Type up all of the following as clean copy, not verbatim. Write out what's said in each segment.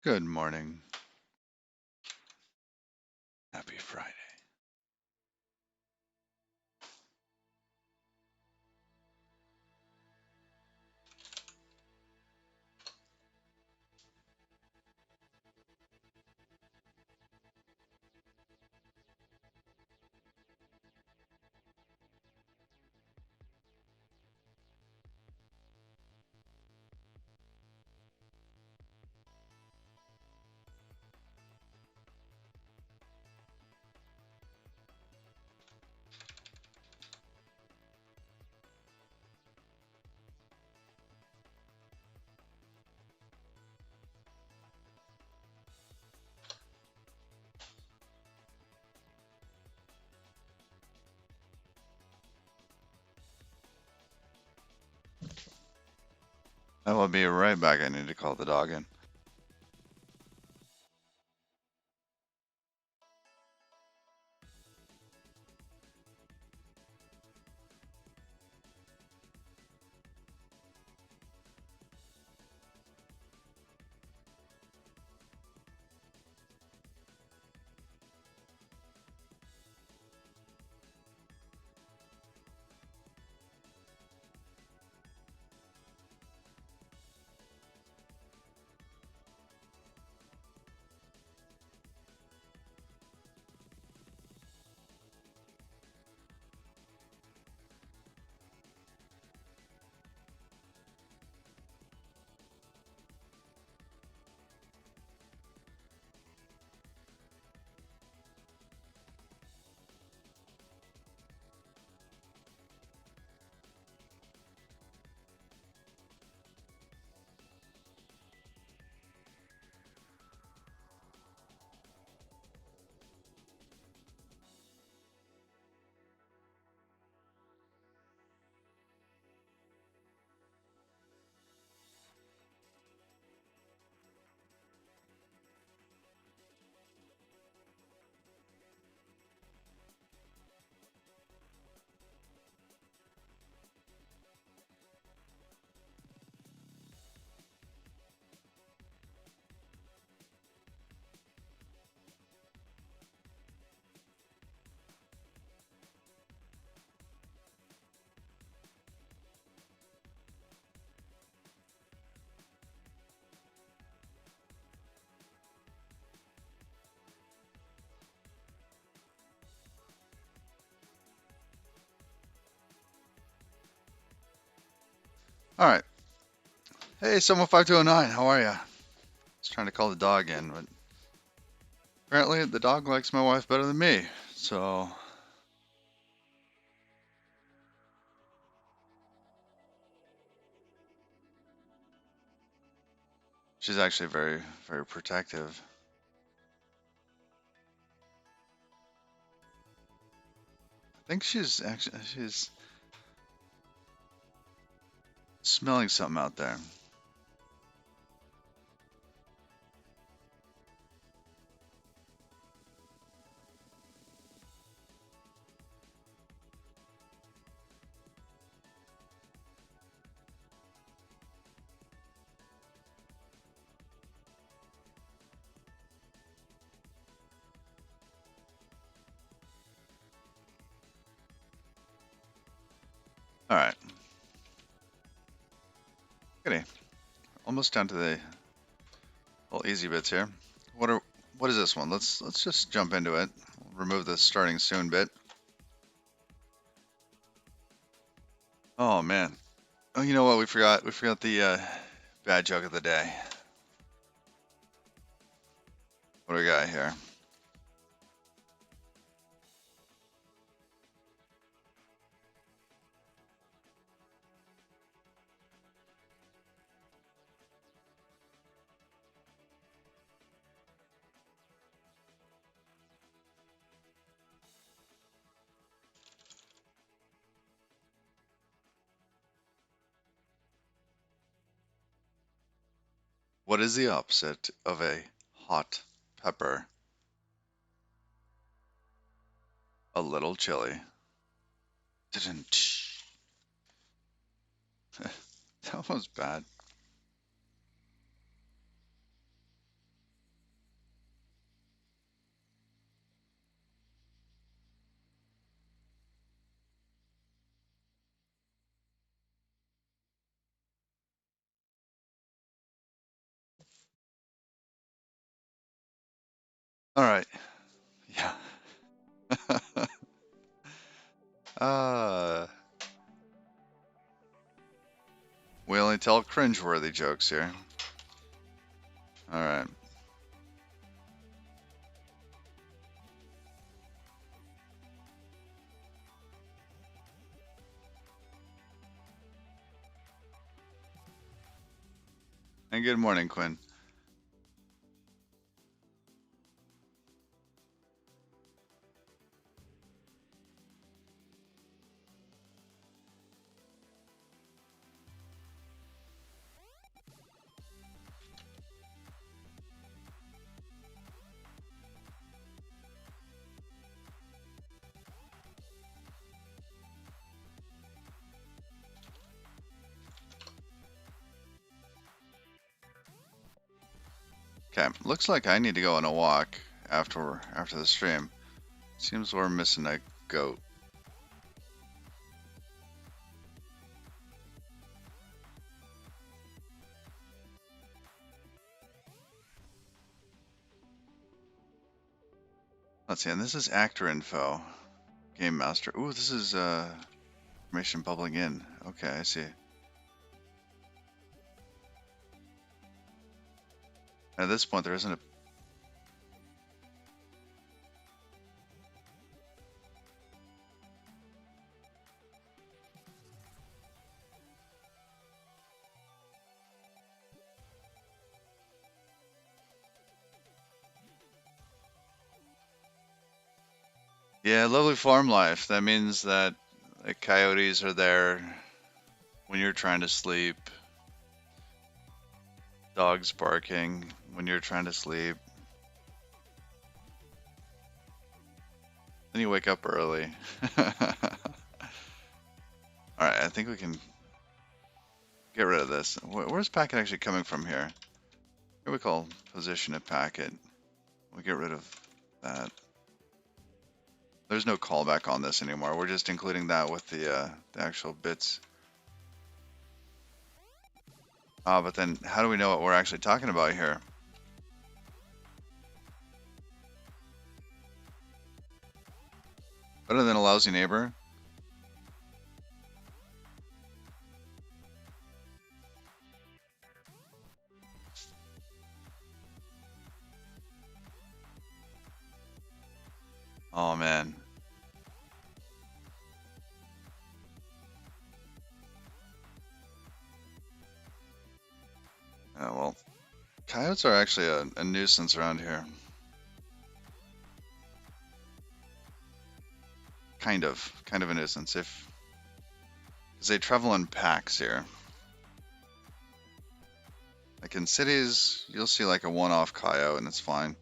Good morning. Happy Friday. I will be right back. I need to call the dog in. All right. Hey, 75209, how are ya? I was trying to call the dog in, but apparently the dog likes my wife better than me. So she's actually very, very protective. I think she's smelling something out there. All right. Okay. Almost down to the little easy bits here. What is this one? Let's just jump into it. Remove the starting soon bit. Oh man. Oh, you know what? We forgot. We forgot the bad joke of the day. What do we got here? What is the opposite of a hot pepper? A little chili. Didn't. That was bad. All right. Yeah. uh, we only tell cringeworthy jokes here. All right. And good morning, Quinn. Okay, looks like I need to go on a walk after the stream. Seems we're missing a goat. Let's see, and this is actor info. Game master. Ooh, this is information bubbling in. Okay, I see. At this point, there isn't a. Yeah, lovely farm life. That means that the coyotes are there when you're trying to sleep. Dogs barking when you're trying to sleep. Then you wake up early. Alright, I think we can get rid of this. Where's packet actually coming from here? Here we call position a packet. We'll get rid of that. There's no callback on this anymore. We're just including that with the actual bits. But then how do we know what we're actually talking about here? Better than a lousy neighbor? Oh man. Well, coyotes are actually a nuisance around here. Kind of a nuisance because they travel in packs here. Like in cities, you'll see like a one-off coyote and it's fine.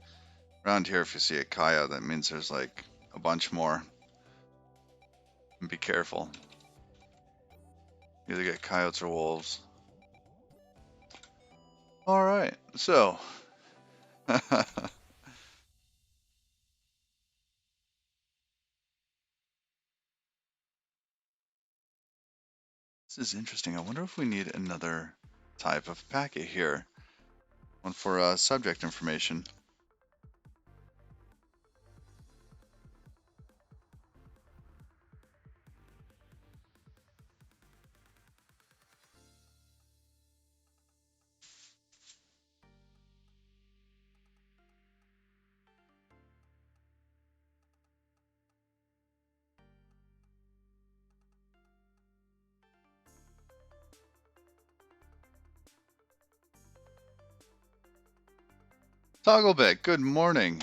Around here, if you see a coyote, that means there's like a bunch more. And be careful. You either get coyotes or wolves. All right, so. This is interesting. I wonder if we need another type of packet here. One for subject information. Togglebit, good morning.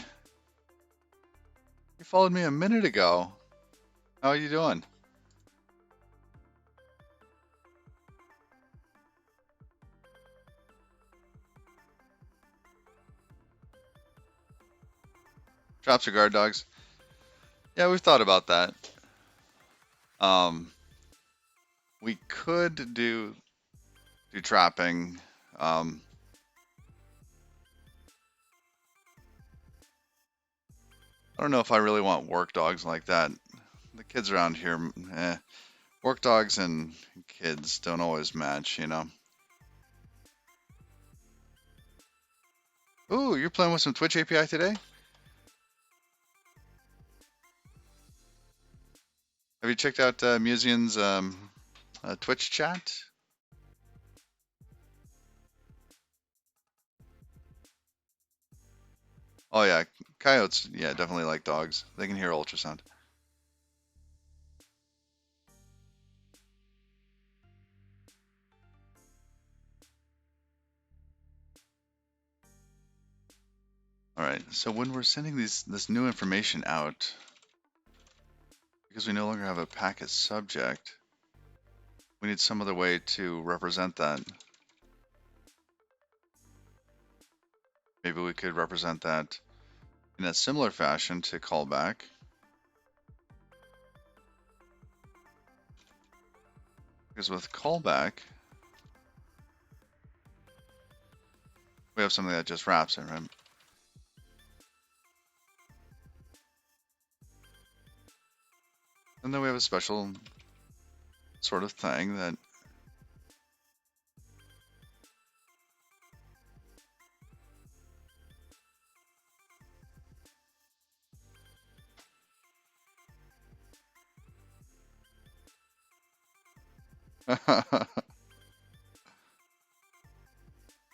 You followed me a minute ago. How are you doing? Traps or guard dogs? Yeah, we've thought about that. We could do trapping. I don't know if I really want work dogs like that. The kids around here, work dogs and kids don't always match, you know. Ooh, you're playing with some Twitch API today? Have you checked out Museum's Twitch chat? Oh yeah, coyotes. Yeah, definitely like dogs. They can hear ultrasound. All right. So when we're sending this new information out, because we no longer have a packet subject, we need some other way to represent that. Maybe we could represent that in a similar fashion to callback. Because with callback, we have something that just wraps it, right? And then we have a special sort of thing that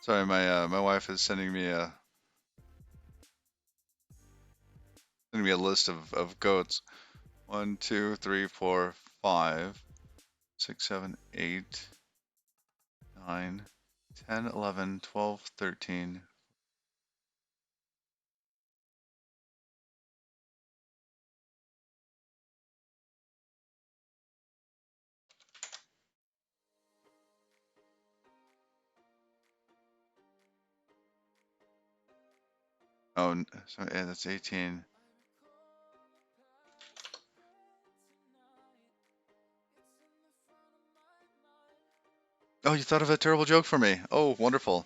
Sorry, my wife is sending me a list of goats. 1, 2, 3, 4, 5, 6, 7, 8, 9, 10, 11, 12, 13. Oh, so yeah, that's 18. Oh, you thought of a terrible joke for me. Oh, wonderful.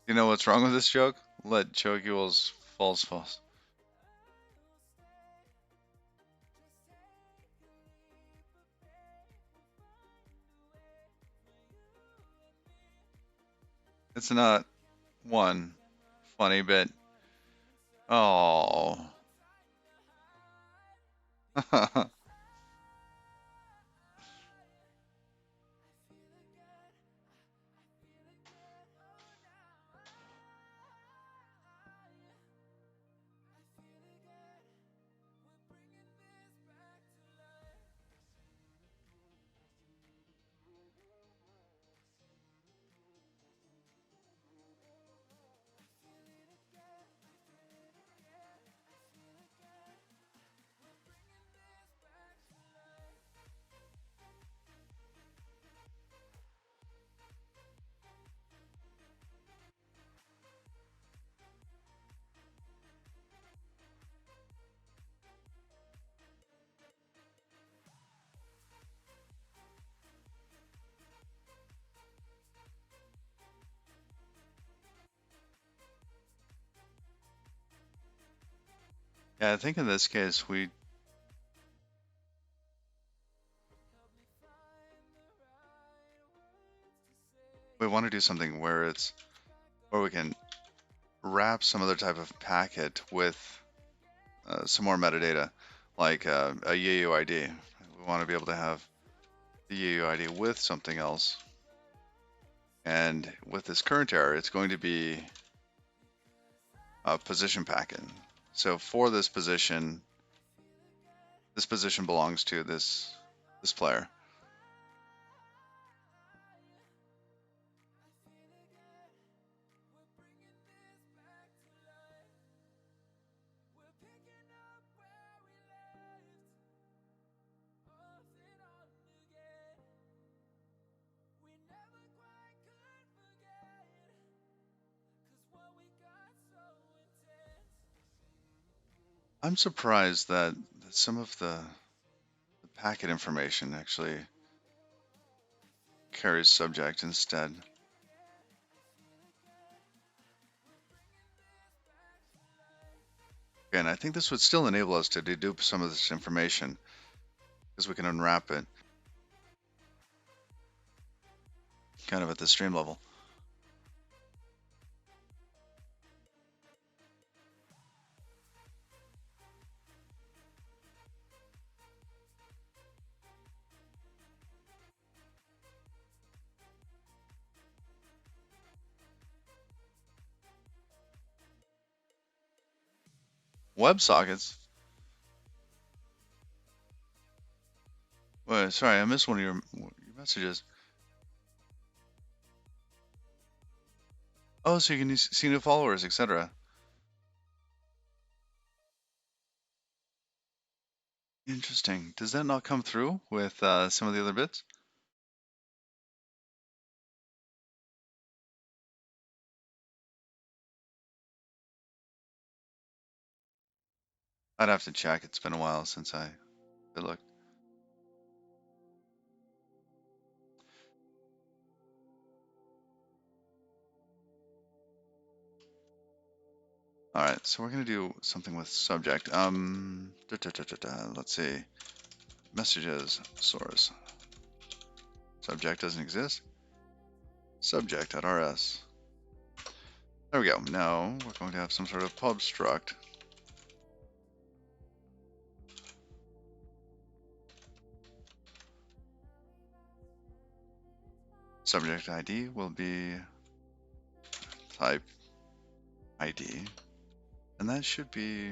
You know what's wrong with this joke? Let joke equals false false. It's not one funny bit. Oh. Yeah, I think in this case we want to do something where we can wrap some other type of packet with some more metadata, like a UUID. We want to be able to have the UUID with something else. And with this current error, it's going to be a position packet. So for this position belongs to this player. I'm surprised that some of the packet information actually carries subject instead. And I think this would still enable us to dedupe some of this information because we can unwrap it kind of at the stream level. WebSockets? Wait, sorry, I missed one of your messages. Oh, so you can see new followers, etc. Interesting. Does that not come through with some of the other bits? I'd have to check. It's been a while since I looked. All right, so we're gonna do something with subject. Let's see. Messages source. Subject doesn't exist. Subject.rs. There we go. Now we're going to have some sort of pub struct. Subject ID will be type ID, and that should be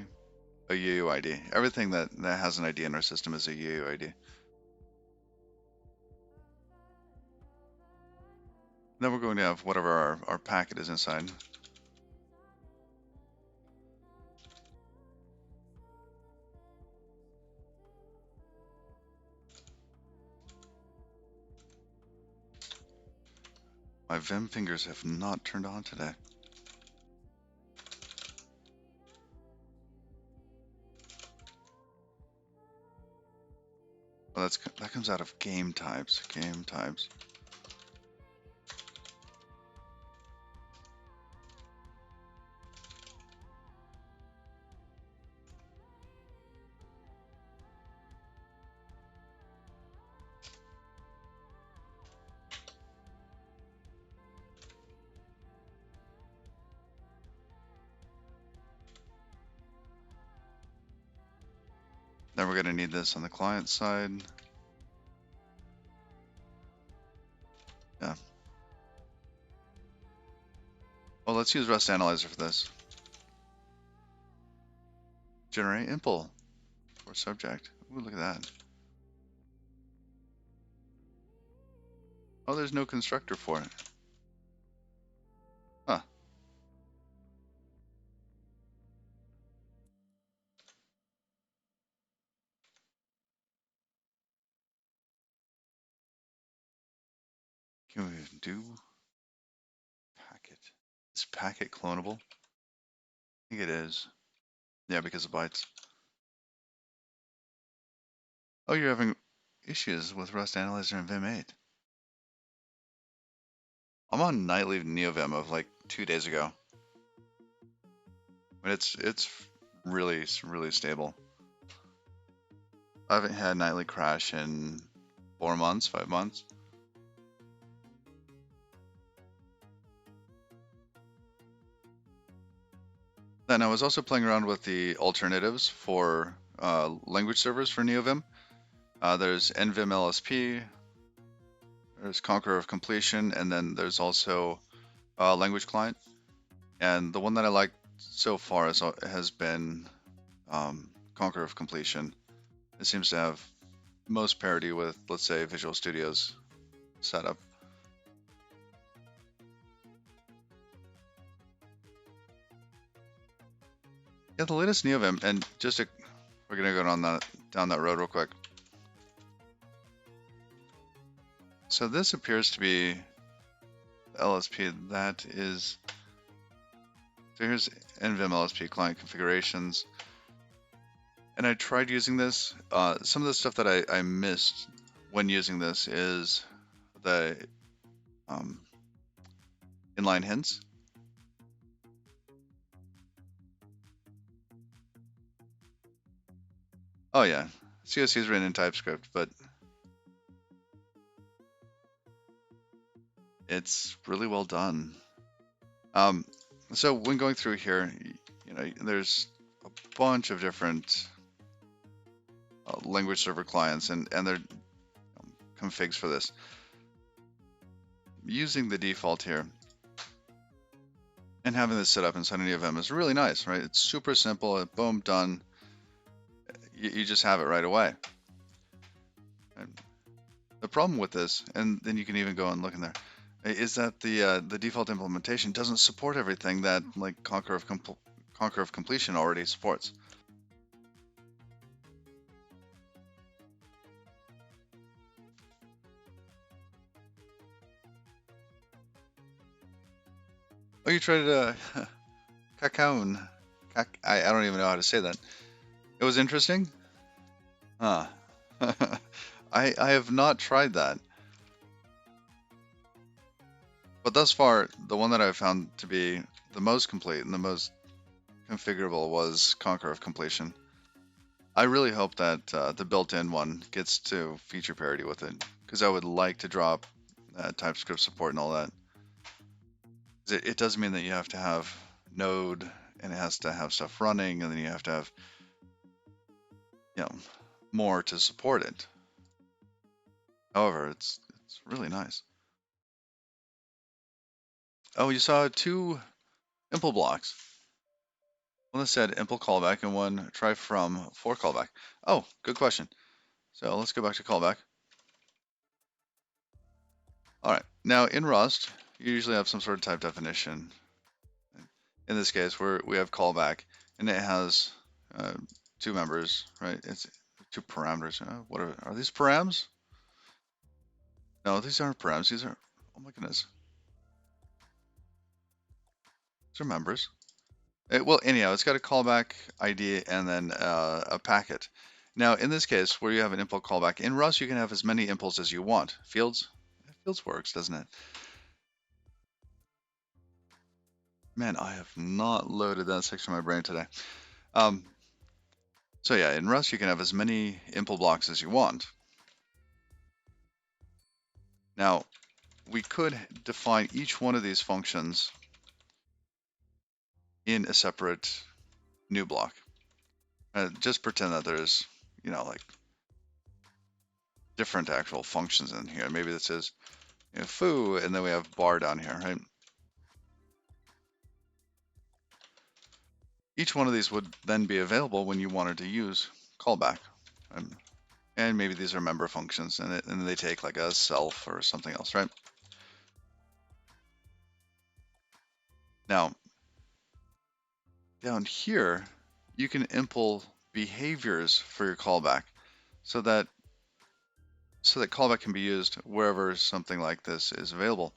a UUID. Everything that has an ID in our system is a UUID. Then we're going to have whatever our packet is inside. My Vim fingers have not turned on today. Well, that comes out of game types. Game types. Then we're going to need this on the client side. Yeah. Well, let's use Rust Analyzer for this. Generate impl for subject. Ooh, look at that. Oh, there's no constructor for it. Huh. Can we do packet? Is packet clonable? I think it is. Yeah, because of bytes. Oh, you're having issues with Rust Analyzer and Vim 8. I'm on nightly NeoVim of like 2 days ago. But it's really stable. I haven't had nightly crash in 4 months, 5 months. Then I was also playing around with the alternatives for language servers for NeoVim. There's NVim LSP, there's Conqueror of Completion, and then there's also language client. And the one that I like so far has been Conqueror of Completion. It seems to have most parity with, let's say, Visual Studio's setup. Yeah, the latest NeoVim, and we're gonna go down that road real quick. So this appears to be LSP. That is. So here's NVim LSP client configurations. And I tried using this. Some of the stuff that I missed when using this is the inline hints. Oh yeah, CSC is written in TypeScript, but it's really well done. So when going through here, there's a bunch of different language server clients and their configs for this. Using the default here, And having this set up inside any of them is really nice, right? It's super simple. Boom, done. You just have it right away. And the problem with this, and then you can even go and look in there, is that the default implementation doesn't support everything that like Conquer of Completion already supports. Oh, you tried Cacaon. I don't even know how to say that. It was interesting? Huh. I have not tried that. But thus far, the one that I've found to be the most complete and the most configurable was Conquer of Completion. I really hope that the built-in one gets to feature parity with it, because I would like to drop TypeScript support and all that. It does mean that you have to have Node, and it has to have stuff running, and then you have to have, you know, more to support it. However, it's really nice. Oh, you saw 2 impl blocks. One that said impl callback and one try from for callback. Oh, good question. So let's go back to callback. All right, now in Rust, you usually have some sort of type definition. In this case, we have callback, and it has 2 members, right? It's 2 parameters. What are these params? No, these aren't params. These are, oh my goodness, these are members. Well, anyhow, it's got a callback ID and then a packet. Now, in this case, where you have an impl callback, in Rust, you can have as many impls as you want. Fields? Fields works, doesn't it? Man, I have not loaded that section of my brain today. So yeah, in Rust, you can have as many impl blocks as you want. Now, we could define each one of these functions in a separate new block. Just pretend that there's, like different actual functions in here. Maybe this is foo, and then we have bar down here, right? Each one of these would then be available when you wanted to use callback. And maybe these are member functions, and they take like a self or something else, right? Now, down here, you can impl behaviors for your callback, so that callback can be used wherever something like this is available.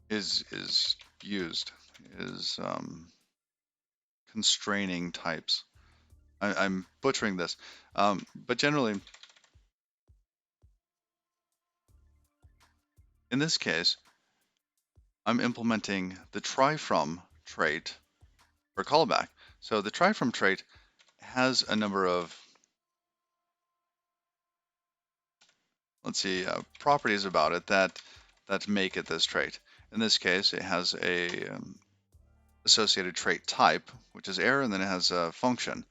Is used is constraining types. I'm butchering this, but generally, in this case, I'm implementing the try from trait for callback. So the try from trait has a number of, let's see, properties about it that make it this trait. In this case, it has a associated trait type, which is error, and then it has a function.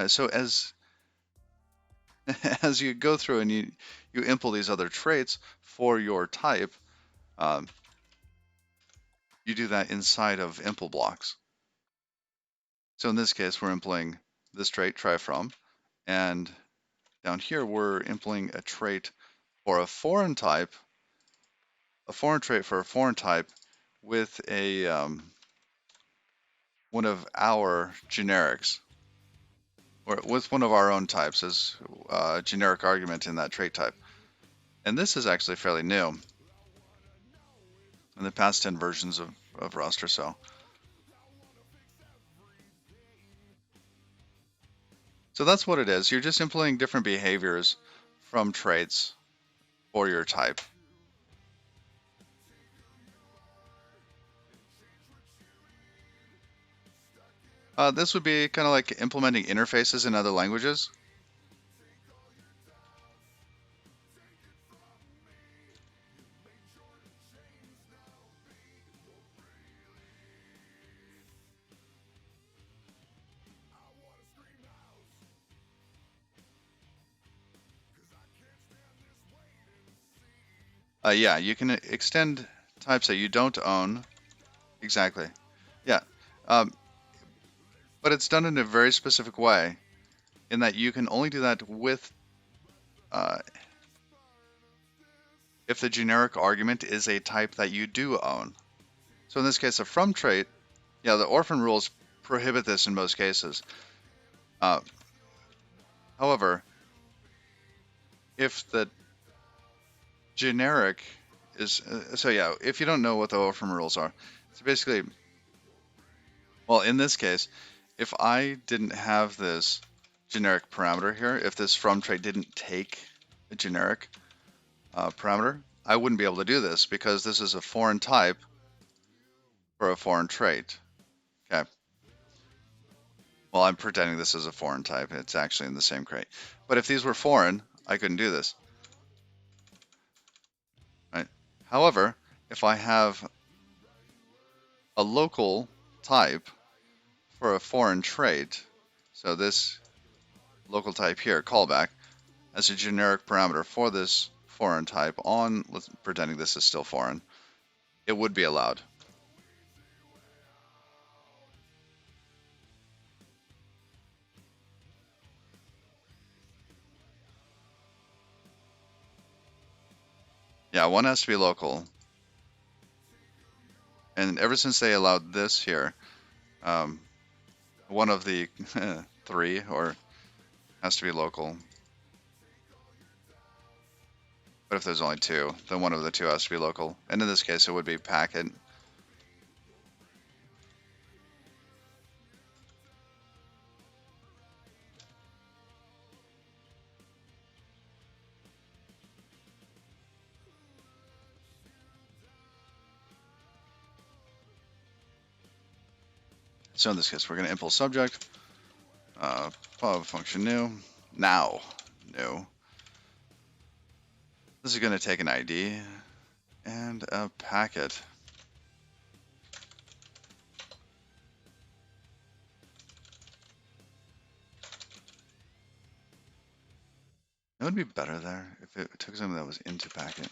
So as as you go through and you impl these other traits for your type, you do that inside of impl blocks. So in this case, we're impling this trait try from, and down here we're impling a trait for a foreign type, a foreign trait for a foreign type with a one of our generics, or with one of our own types as a generic argument in that trait type. And this is actually fairly new in the past 10 versions of Rust or so. So that's what it is. You're just implementing different behaviors from traits for your type. This would be kind of like implementing interfaces in other languages. Yeah, you can extend types that you don't own exactly. Yeah. Um, but it's done in a very specific way in that you can only do that with uh, if the generic argument is a type that you do own. So in this case, a from trait, yeah, the orphan rules prohibit this in most cases. Uh, However, if the generic is so yeah, if you don't know what the orphan rules are, so basically, well, in this case, if I didn't have this generic parameter here, if this from trait didn't take a generic parameter, I wouldn't be able to do this because this is a foreign type for a foreign trait. Okay. Well, I'm pretending this is a foreign type. It's actually in the same crate. But if these were foreign, I couldn't do this. Right? However, if I have a local type for a foreign trait, so this local type here, callback, as a generic parameter for this foreign type on, let's pretending this is still foreign, it would be allowed. Yeah, one has to be local. And ever since they allowed this here, um, one of the three or has to be local. But if there's only two, then one of the two has to be local. And in this case, it would be packet. So in this case, we're going to impulse subject, function new, now, new. This is going to take an ID and a packet. It would be better there if it took something that was into packet.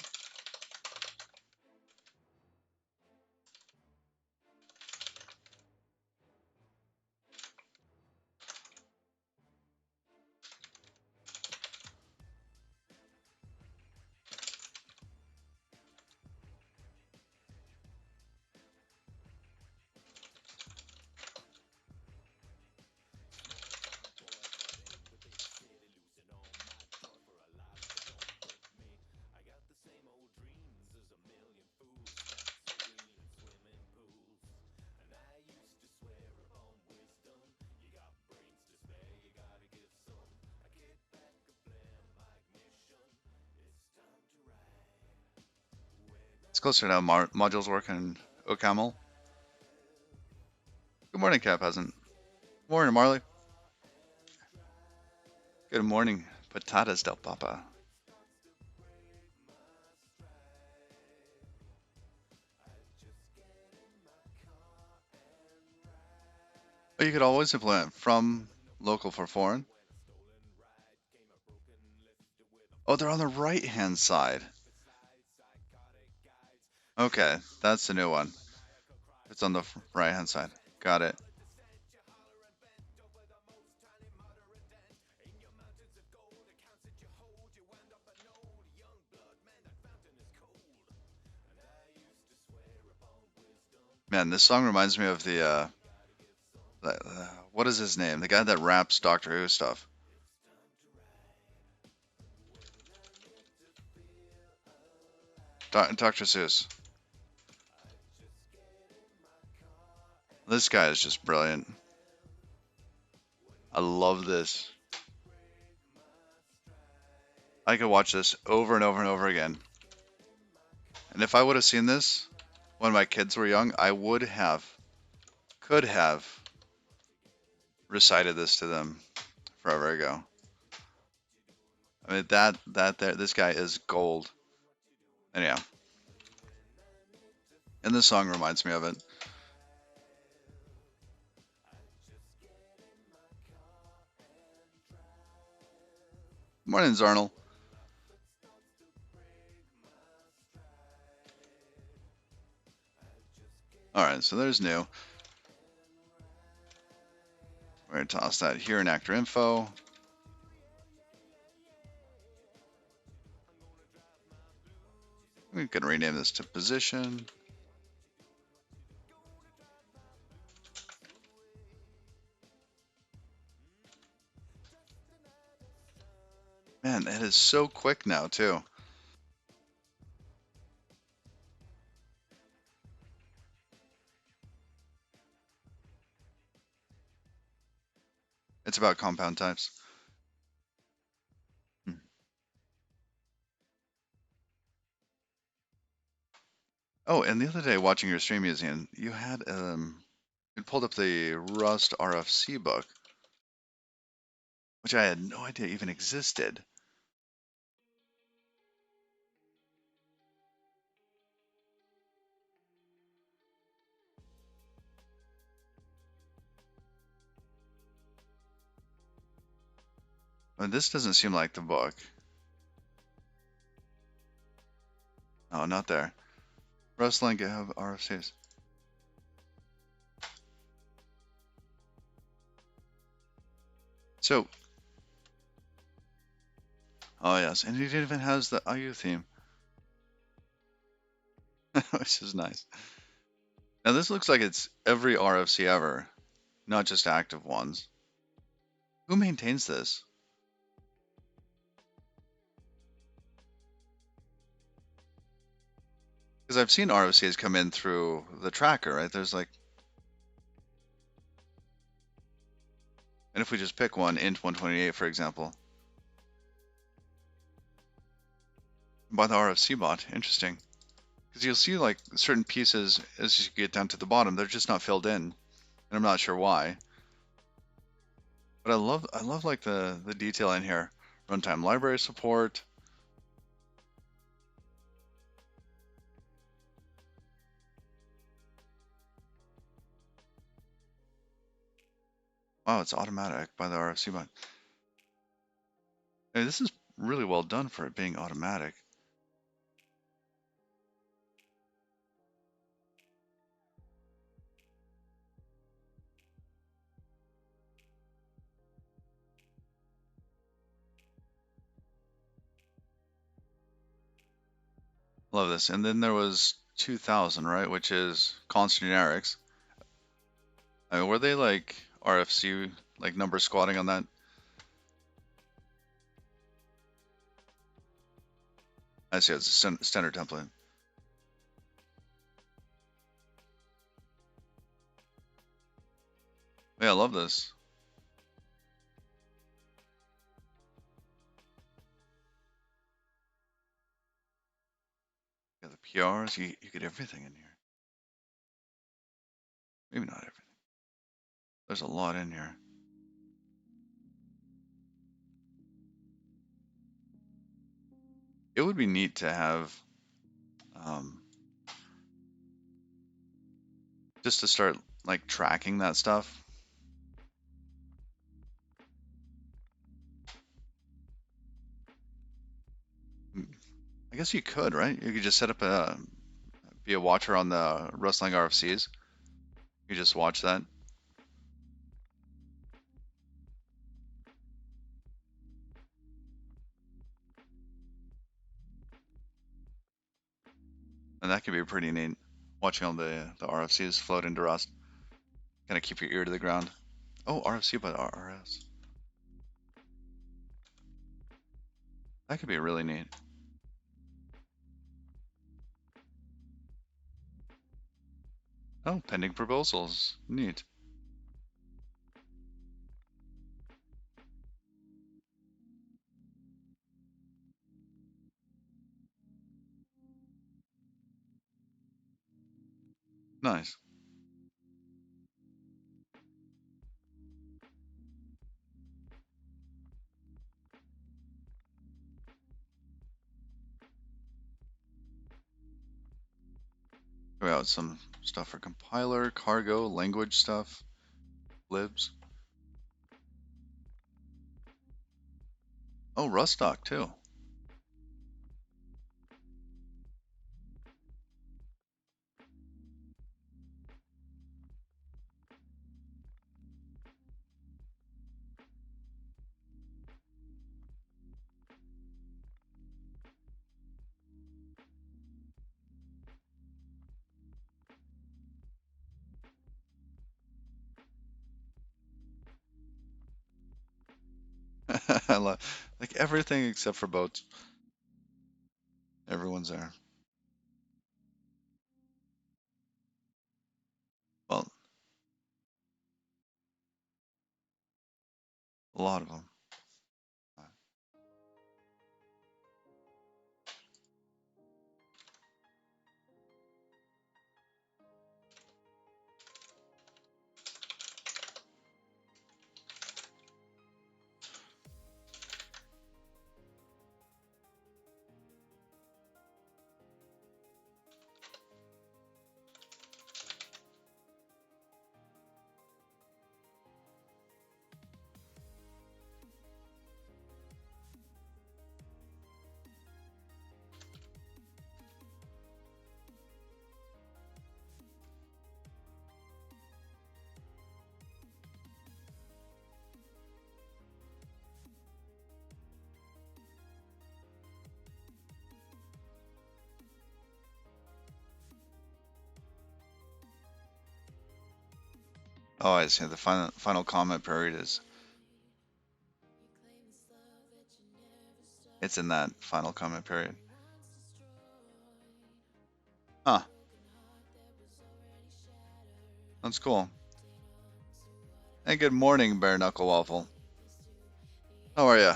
It's closer to how modules work in OCaml. Good morning, Cap Peasant. Morning, Marley. Good morning, Patatas del Papa. But you could always implement from local for foreign. Oh, they're on the right-hand side. Okay, that's the new one. It's on the right-hand side. Got it. Man, this song reminds me of what is his name? The guy that raps Doctor Who stuff. Dr. Seuss. This guy is just brilliant. I love this. I could watch this over and over and over again. And if I would have seen this when my kids were young, I could have recited this to them forever ago. I mean, this guy is gold. Anyhow, and this song reminds me of it. Morning, Zarnel. All right, so there's new. We're gonna toss that here in actor info. We can rename this to position. Man, it is so quick now too. It's about compound types. Hmm. Oh, and the other day watching your stream museum, you pulled up the Rust RFC book, which I had no idea even existed. I mean, this doesn't seem like the book. Oh, not there. Rust link have RFCs. So, oh yes, and it even has the IU theme, which is nice. Now this looks like it's every RFC ever, not just active ones. Who maintains this? Because I've seen RFCs come in through the tracker, right? There's like, and if we just pick one, int 128, for example, by the RFC bot, interesting. Because you'll see like certain pieces as you get down to the bottom, they're just not filled in, and I'm not sure why. But I love like the detail in here. Runtime library support. Oh, it's automatic by the RFC bot. Hey, this is really well done for it being automatic. Love this. And then there was 2000, right? Which is constant generics. I mean, were they like RFC, like number squatting on that? I see, it's a standard template. Yeah, I love this. Yeah, the PRs, you get everything in here. Maybe not everything. There's a lot in here. It would be neat to have, um, just to start like tracking that stuff. I guess you could, right? You could just set up be a watcher on the Rustling RFCs. You just watch that. And that could be pretty neat. Watching all the RFCs float into Rust. Kind of keep your ear to the ground. Oh, RFC by RS. That could be really neat. Oh, pending proposals. Neat. Nice. Go out some stuff for compiler, cargo, language stuff, libs. Oh, Rustdoc too. I love like everything except for boats. Everyone's there. Well, a lot of them. Oh, I see. The final comment period is it's in that final comment period. Huh. That's cool. Hey, good morning, Bare Knuckle Waffle. How are you?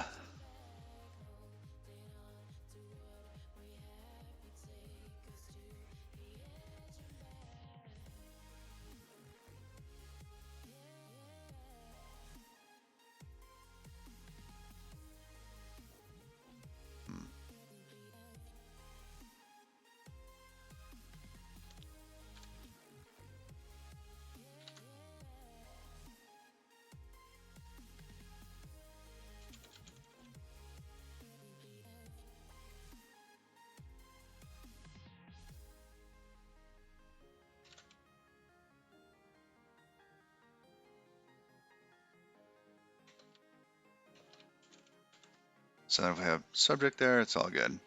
So if we have subject there, it's all good.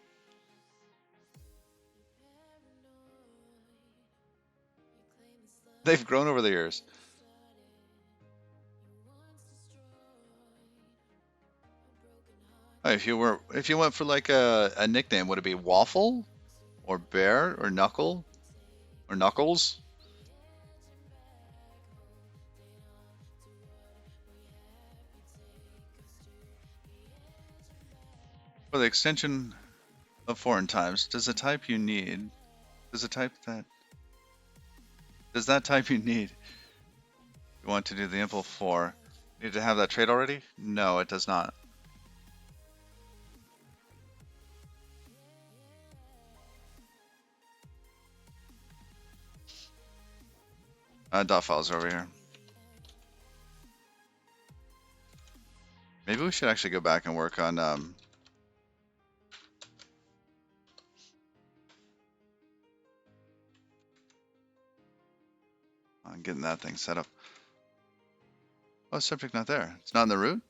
They've grown over the years. Oh, if you went for like a nickname, would it be Waffle or Bear or Knuckle or Knuckles? For the extension of foreign times, does the type you need, does the type that, does that type you need, you want to do the impl for, need to have that trait already? No, it does not. Dot files are over here. Maybe we should actually go back and work on getting that thing set up. Oh, subject not there. It's not in the root?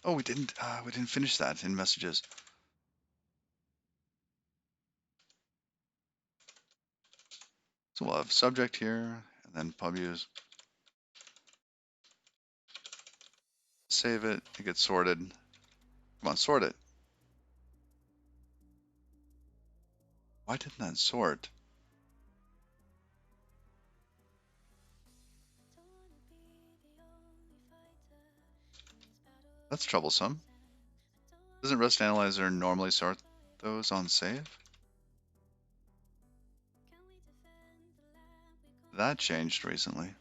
Oh, we didn't finish that in messages. So we'll have subject here, and then pub use. Save it, it gets sorted. Come on, sort it. Why didn't that sort? That's troublesome. Doesn't Rust Analyzer normally sort those on save? That changed recently.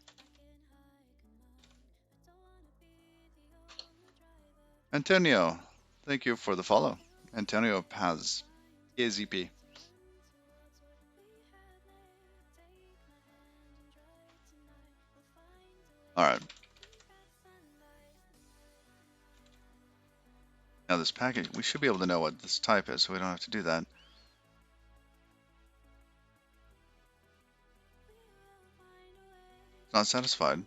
Antonio, thank you for the follow. Antonio Paz, AZP. All right. Now this package, we should be able to know what this type is, so we don't have to do that. It's not satisfied.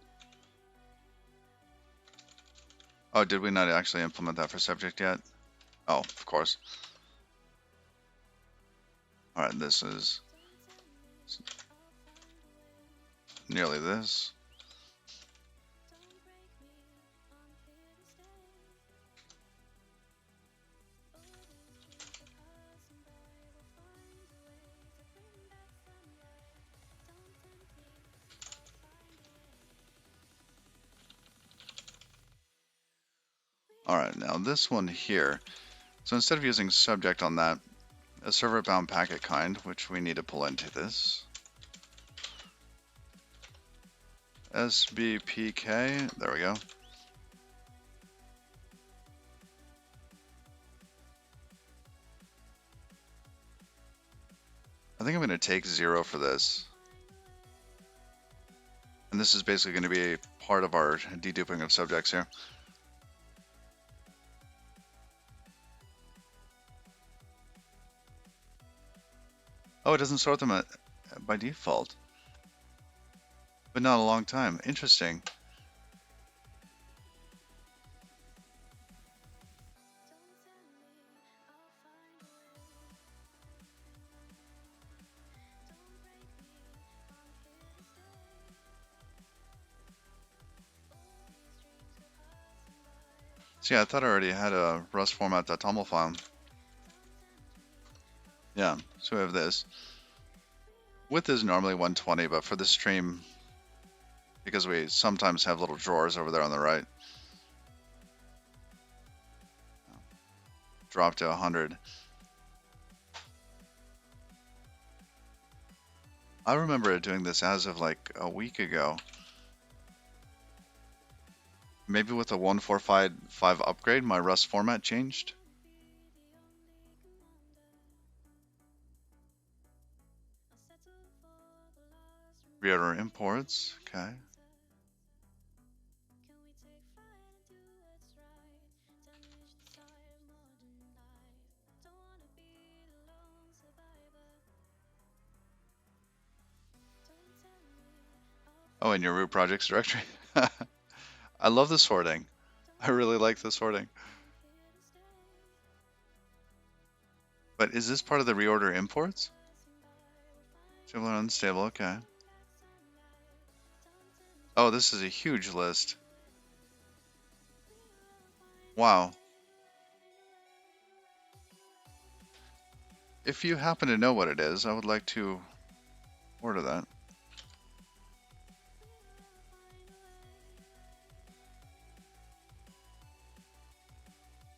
Oh, did we not actually implement that for subject yet? Oh, of course. All right, this is nearly this. All right, now this one here. So instead of using subject on that, a server bound packet kind, which we need to pull into this. SBPK, there we go. I think I'm going to take 0 for this. And this is basically going to be part of our deduping of subjects here. Oh, it doesn't sort them by default. But not a long time. Interesting. So yeah, I thought I already had a Rust format.toml file. Yeah, so we have this. Width is normally 120, but for the stream, because we sometimes have little drawers over there on the right, drop to 100. I remember doing this as of like a week ago. Maybe with a 1.4.5 upgrade, my Rust format changed. Reorder imports, okay. Oh, in your root projects directory. I love the sorting. I really like the sorting. But is this part of the reorder imports? Stable and unstable, okay. Oh, this is a huge list. Wow. If you happen to know what it is, I would like to order that.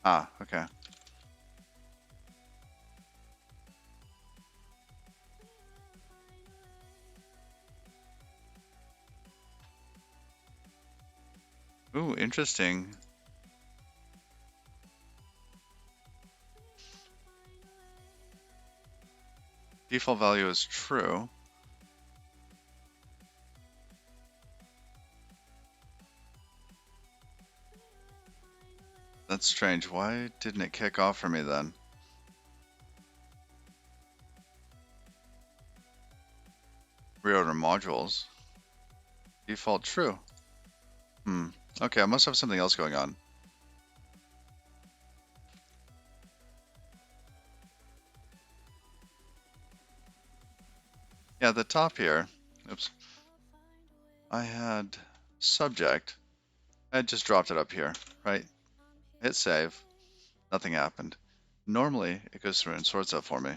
Ah, okay. Ooh, interesting. Default value is true. That's strange. Why didn't it kick off for me then? Reorder modules. Default true. Okay, I must have something else going on. Yeah, the top here. Oops. I had subject. I just dropped it up here, right? Hit save. Nothing happened. Normally, it goes through and sorts that for me.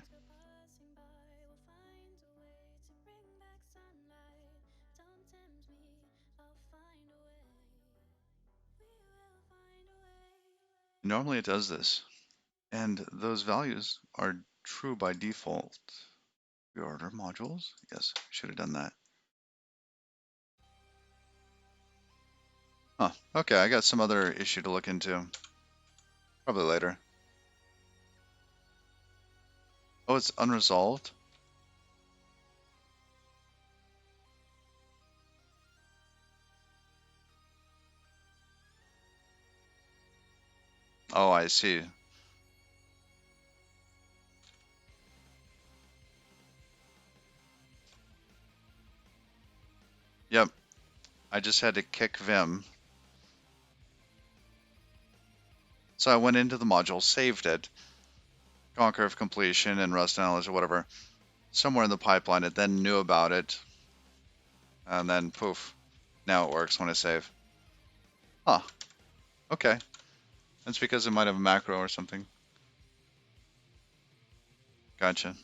Normally it does this. And those values are true by default. Reorder modules? Yes, should have done that. Huh, okay, I got some other issue to look into. Probably later. Oh, it's unresolved? Oh, I see. Yep, I just had to kick Vim. So I went into the module, saved it, Conquer of completion and Rust analyst or whatever. Somewhere in the pipeline, it then knew about it. And then poof, now it works when I save. Huh, okay. That's because it might have a macro or something. Gotcha.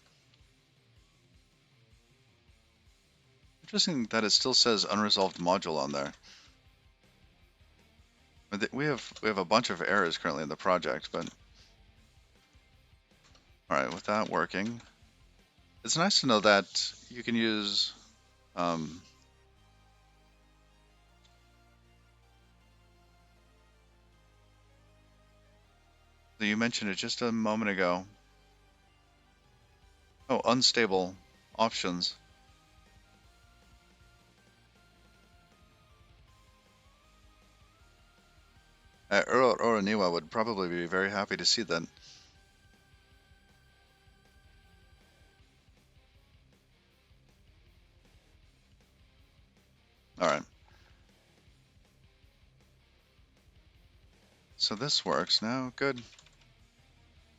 Interesting that it still says unresolved module on there. We have a bunch of errors currently in the project, but all right, with that working, it's nice to know that you can use. Um, you mentioned it just a moment ago. Oh, unstable options. Earl or Aniwa would probably be very happy to see that. All right. So this works now. Good.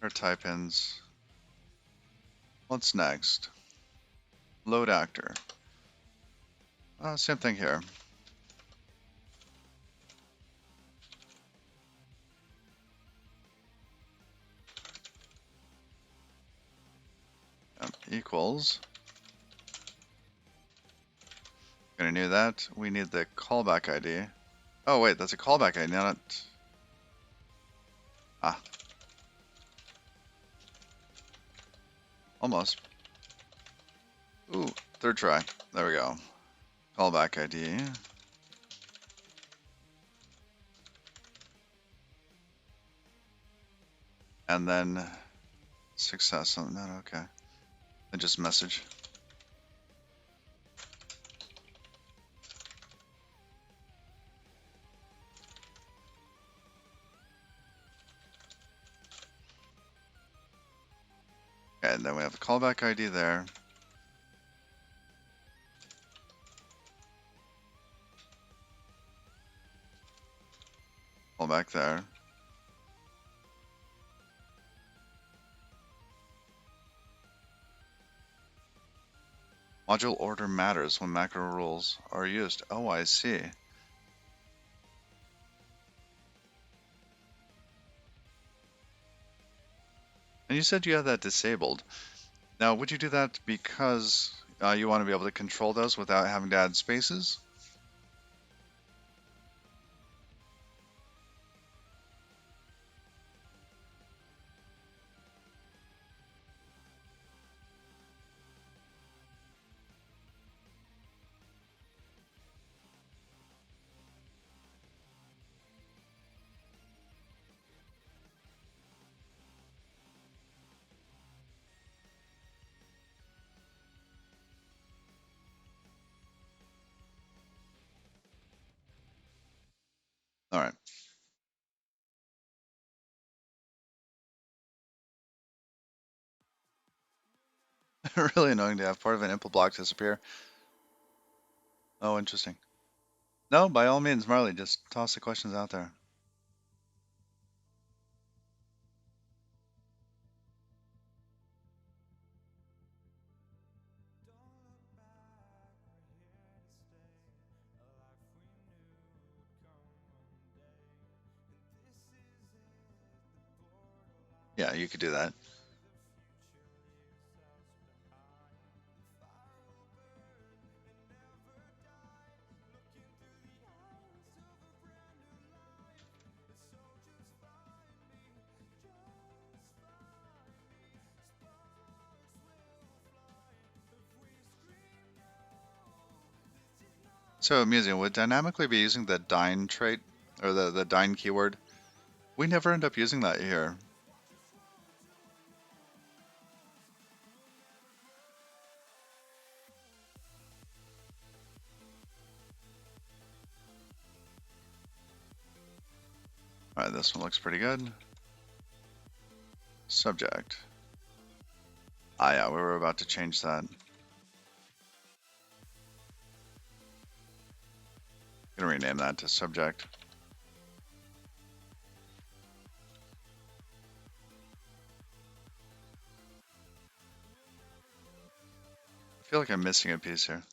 Our type ins. What's next? Load actor. Same thing here. Equals. Gonna need that. We need the callback ID. Oh wait, that's a callback ID, not. Ah, almost. Ooh, third try. There we go. Callback ID. And then success on that. Okay. And just message. Okay, and then we have the callback ID there. Callback there. Module order matters when macro rules are used. Oh, I see. And you said you have that disabled. Now, would you do that because you want to be able to control those without having to add spaces? All right. Really annoying to have part of an input block disappear. Oh, interesting. No, by all means, Marley, just toss the questions out there. Yeah, you could do that. So, Museum would dynamically be using the dyn trait, or the dyn keyword. We never end up using that here. All right, this one looks pretty good. Subject. Ah, yeah, we were about to change that. Gonna rename that to subject. I feel like I'm missing a piece here.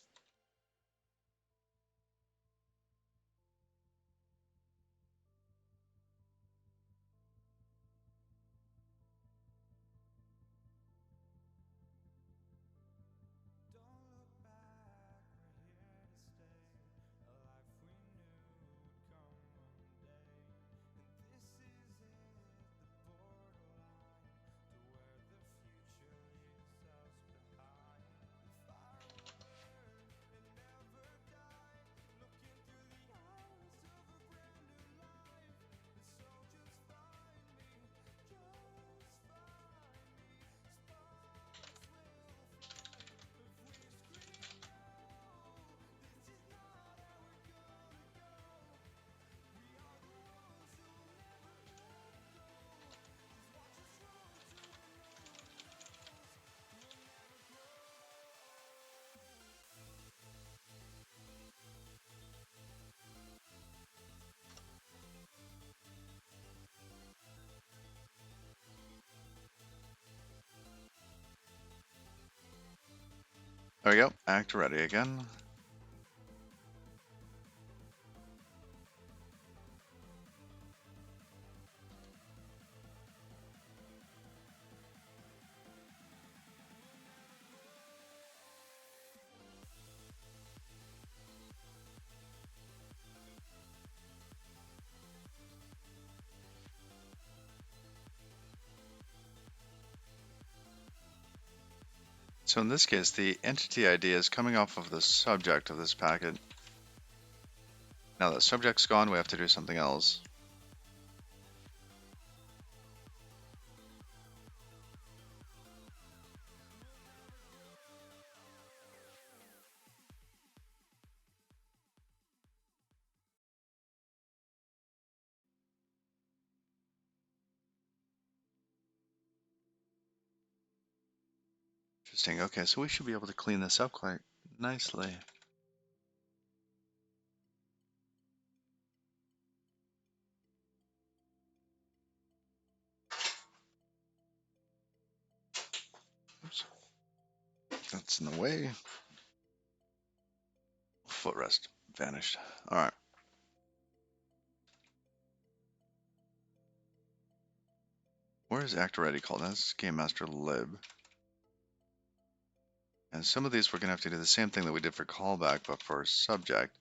There we go. Act ready again. So in this case, the entity ID is coming off of the subject of this packet. Now that subject's gone, we have to do something else. Interesting. Okay, so we should be able to clean this up quite nicely. Oops, that's in the way. Footrest vanished. All right. Where is act ready called? That's game master lib. And some of these we're gonna have to do the same thing that we did for callback, but for subject.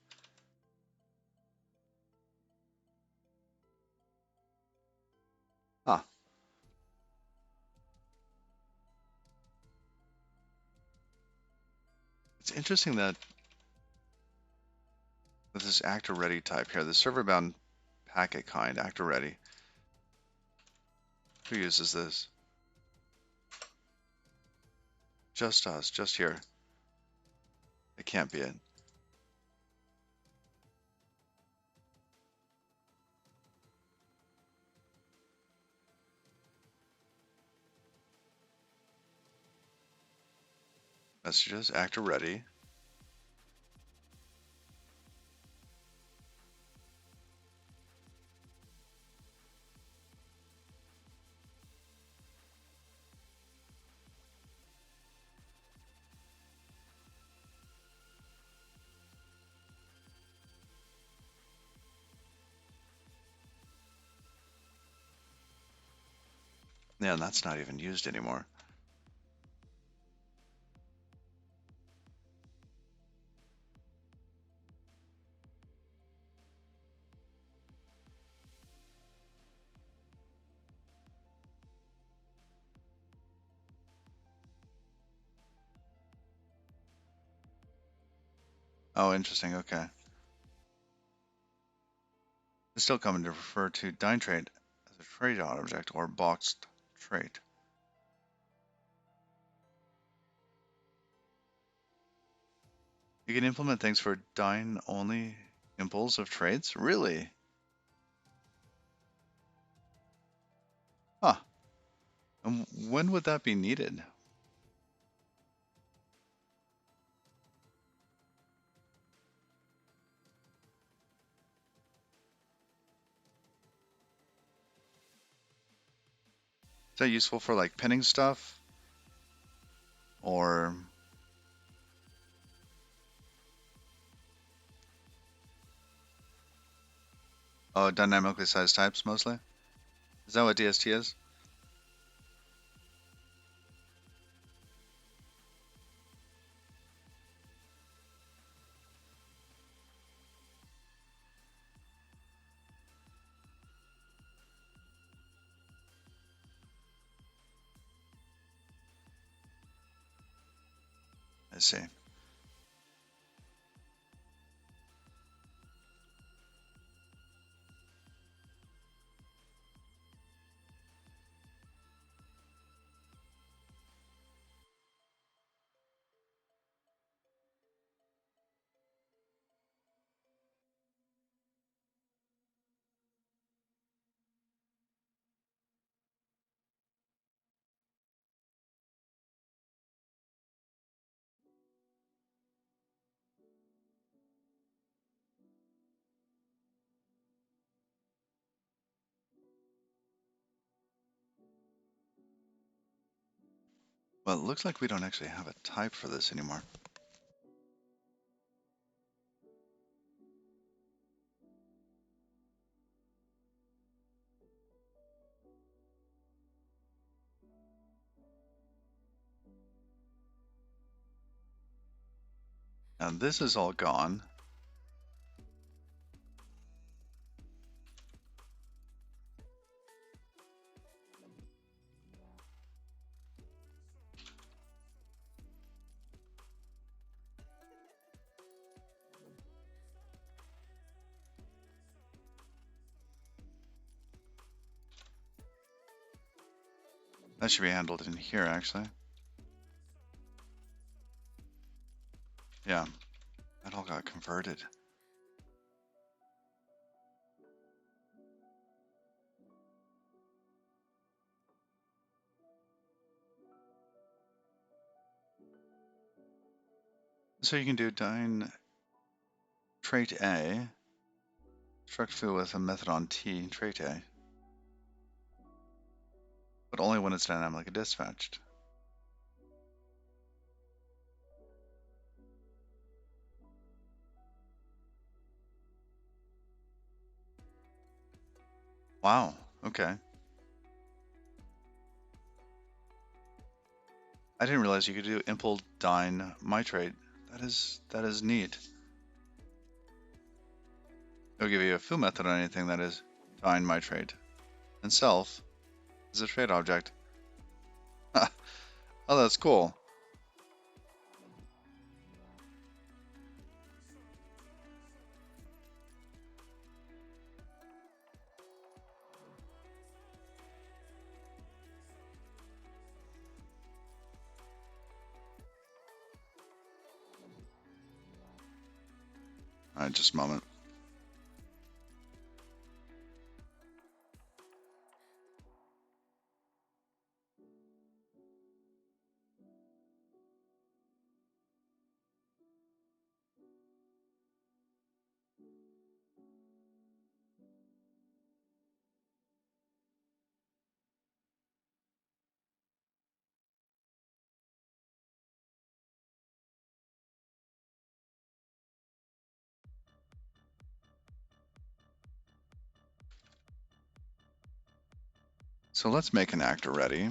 Ah, it's interesting that with this actor ready type here, the server bound packet kind, actor ready. Who uses this? Just us, just here. It can't be it. Messages, actor ready. Yeah, and that's not even used anymore. Oh, interesting. Okay. It's still coming to refer to dyn trait as a trait object or boxed trait. You can implement things for dyn only impulse of traits? Really? Huh. And when would that be needed? Is that useful for like pinning stuff? Or oh, dynamically sized types mostly? Is that what DST is? I see. Well, it looks like we don't actually have a type for this anymore. And this is all gone. That should be handled in here, actually. Yeah, that all got converted. So you can do dine trait A, struct foo with a method on T, trait A. But only when it's dynamically dispatched. Wow, okay. I didn't realize you could do impl dyn mitrate. That is neat. It'll give you a foo method on anything that is dyn mitrate. And self is a trait object. Oh, that's cool. Alright, just a moment. So let's make an actor ready.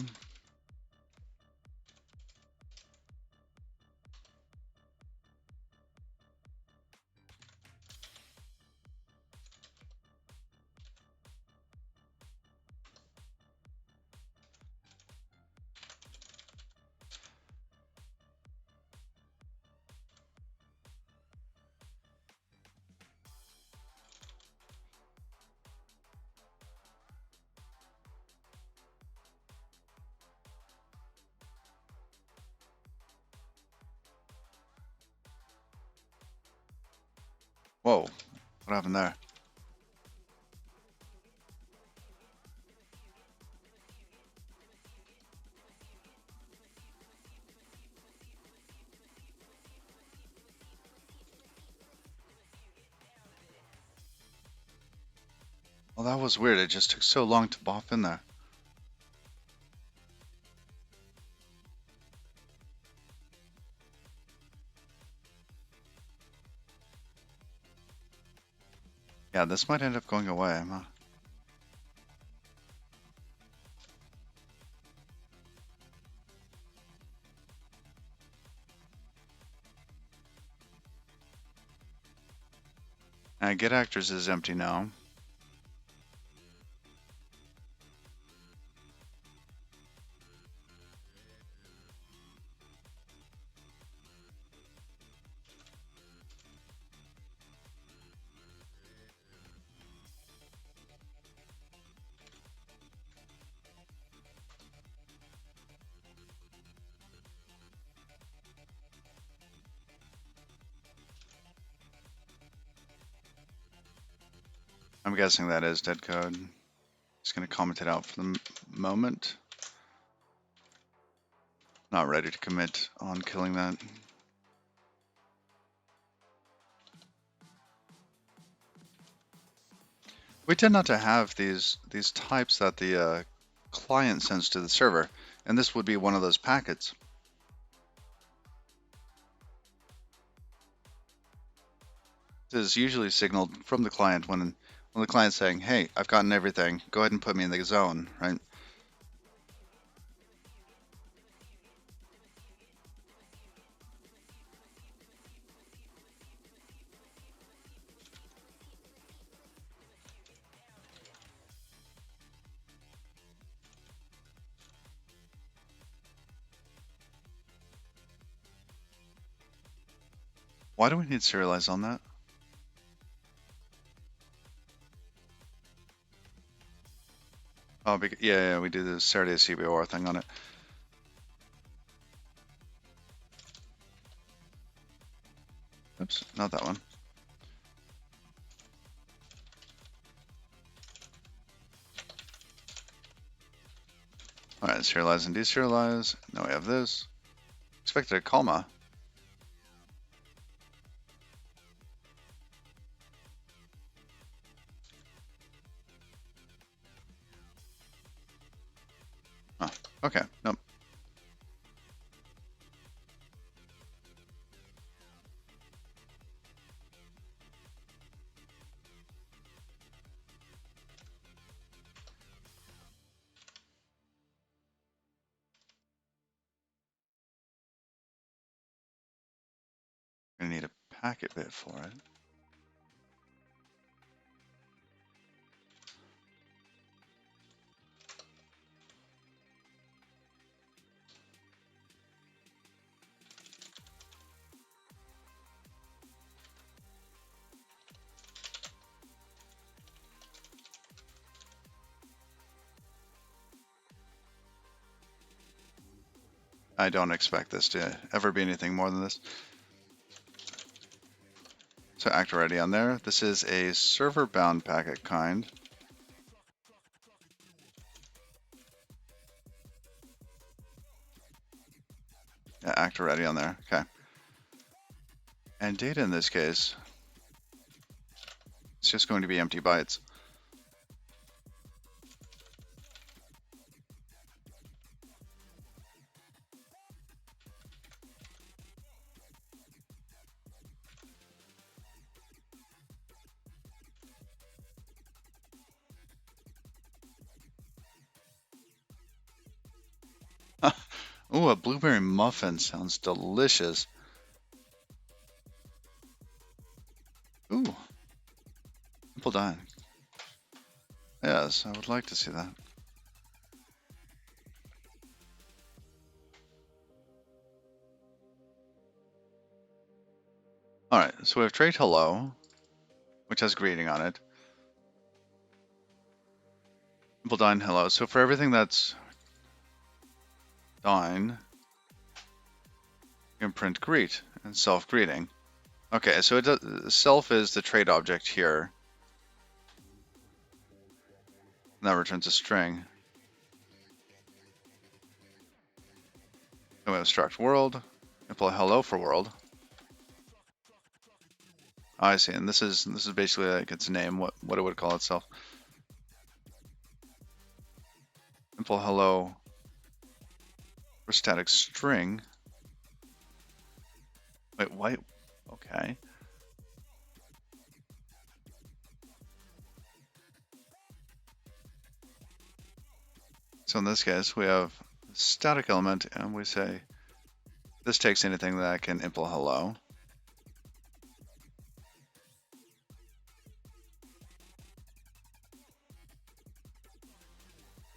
Whoa, what happened there? Well, that was weird. It just took so long to bop in there. Yeah, this might end up going away. Get actors is empty now. I'm guessing that is dead code. Just gonna comment it out for the moment. Not ready to commit on killing that. We tend not to have these types that the client sends to the server, and this would be one of those packets. This is usually signaled from the client when the client's saying, "Hey, I've gotten everything. Go ahead and put me in the zone," right? Why do we need serialize on that? Oh, yeah, we do the Saturday CBOR thing on it. Oops, not that one. All right, serialize and deserialize. Now we have this. Expected a comma. Oh, okay, nope. Gonna need a packet bit for it. I don't expect this to ever be anything more than this. So act ready on there. This is a server bound packet kind. Yeah, act ready on there. Okay. And data in this case, it's just going to be empty bytes. Ooh, a blueberry muffin sounds delicious. Ooh, apple dine. Yes, I would like to see that. All right, so we have trait hello, which has greeting on it. Apple dine hello. So for everything that's dine, you can print greet and self greeting. Okay, so it does, self is the trait object here. And that returns a string. Then we have struct world. Impl hello for world. Oh, I see. And this is basically like its name, what it would call itself. Impl hello for static string. Wait, why? Okay. So in this case, we have a static element, and we say this takes anything that can impl hello.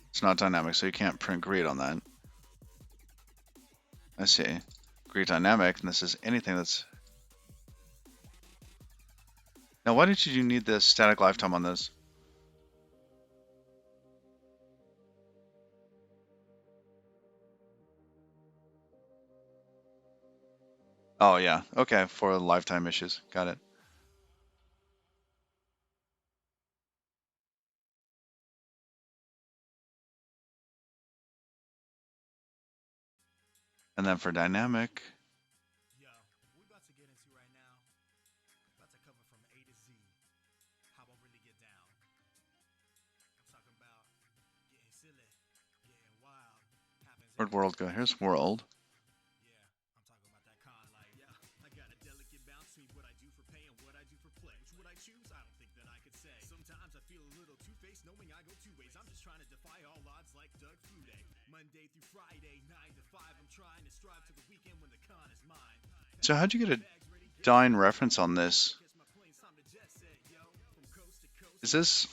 It's not dynamic, so you can't print greet on that. I see. Greet dynamic, and this is anything that's... Now, why did you need this static lifetime on this? Oh, yeah. Okay, for lifetime issues. Got it. And then for dynamic, Yo, what we about to get into right now, about to cover from A to Z, how I really get down. I'm talking about getting silly, getting wild, happens where'd every world go? Here's world. yeah, I'm talking about that con life. Yeah, I got a delicate balance between what I do for pay and what I do for play. Which would I choose? I don't think that I could say. Sometimes I feel a little two-faced knowing I go two ways. I'm just trying to defy all odds like Doug Flutie. Monday through Friday, 9 to 5, I'm trying to strive to the weekend when the con is mine. So how'd you get a Dyn reference on this? Is this...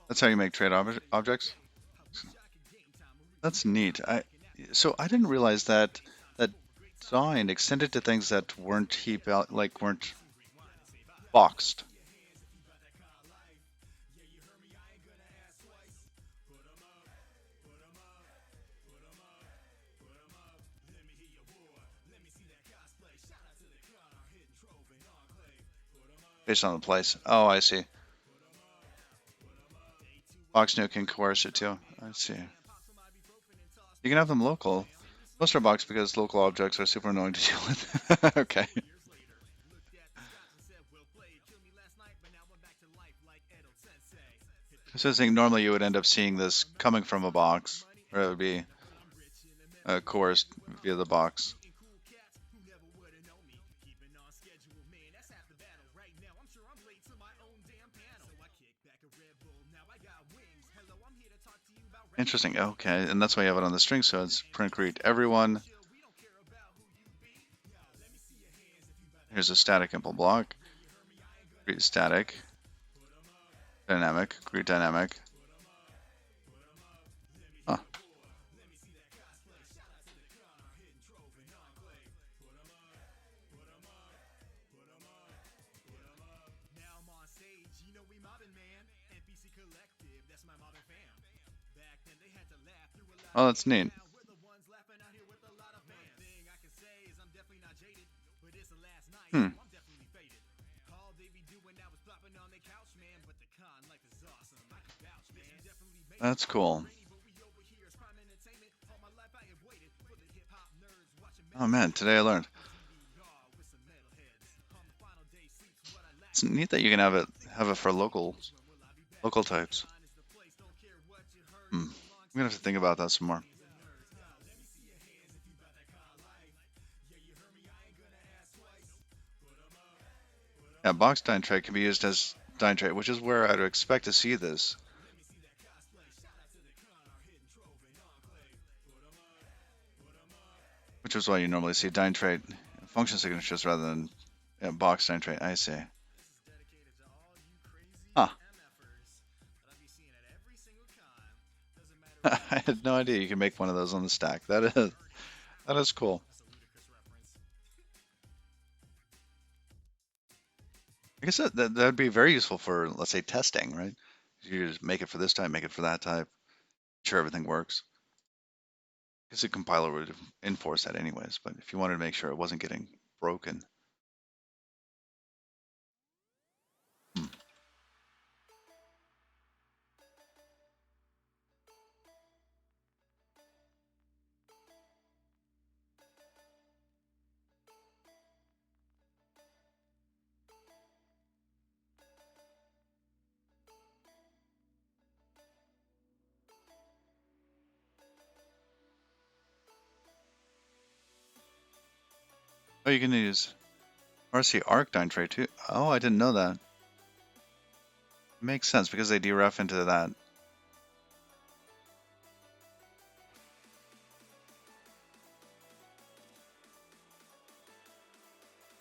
That's how you make trade objects? That's neat. So I didn't realize that that drawing extended to things that weren't heap out, like weren't boxed. Based on the place. Oh, I see. Box Nuke can coerce it too. I see. You can have them local. Most are boxed because local objects are super annoying to deal with. Okay. So I was thinking normally you would end up seeing this coming from a box, or it would be coerced via the box. Interesting. Okay, and that's why you have it on the string, so it's print greet everyone. Here's a static impl block. Greet static. Dynamic. Greet dynamic. Huh. Oh, that's neat. Hmm. That's cool. Oh man, today I learned. It's neat that you can have it for local types. Hmm. I'm gonna have to think about that some more. Yeah, box dyne tray can be used as dyne tray, which is where I'd expect to see this. Which is why you normally see dyne tray function signatures rather than box dyne tray. I see. Huh. I had no idea you can make one of those on the stack. That is cool. I guess that'd be very useful for, let's say, testing, right? You just make it for this type, make it for that type, sure everything works. Because the compiler would enforce that anyways, but if you wanted to make sure it wasn't getting broken. Hmm. Oh, you can use RC arc dyne tray too. Oh, I didn't know that. Makes sense because they deref into that.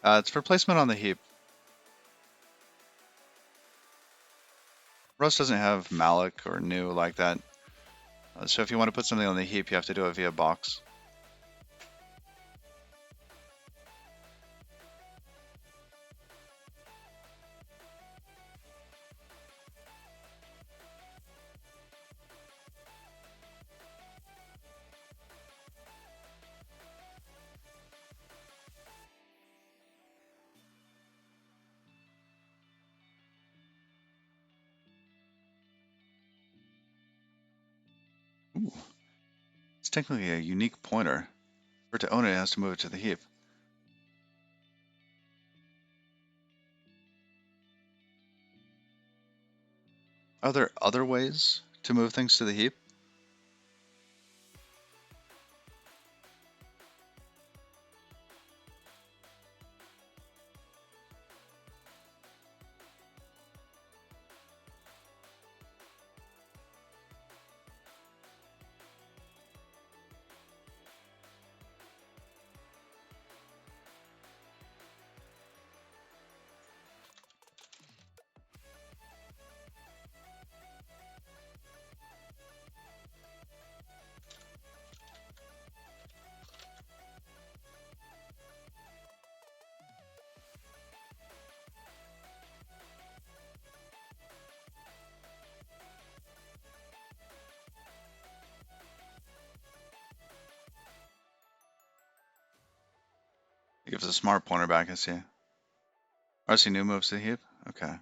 It's for placement on the heap. Rust doesn't have malloc or new like that. So if you want to put something on the heap, you have to do it via box. Ooh, it's technically a unique pointer. For it to own it, it has to move it to the heap. Are there other ways to move things to the heap? He gives a smart pointer back, I see. RC new moves to heap? Okay.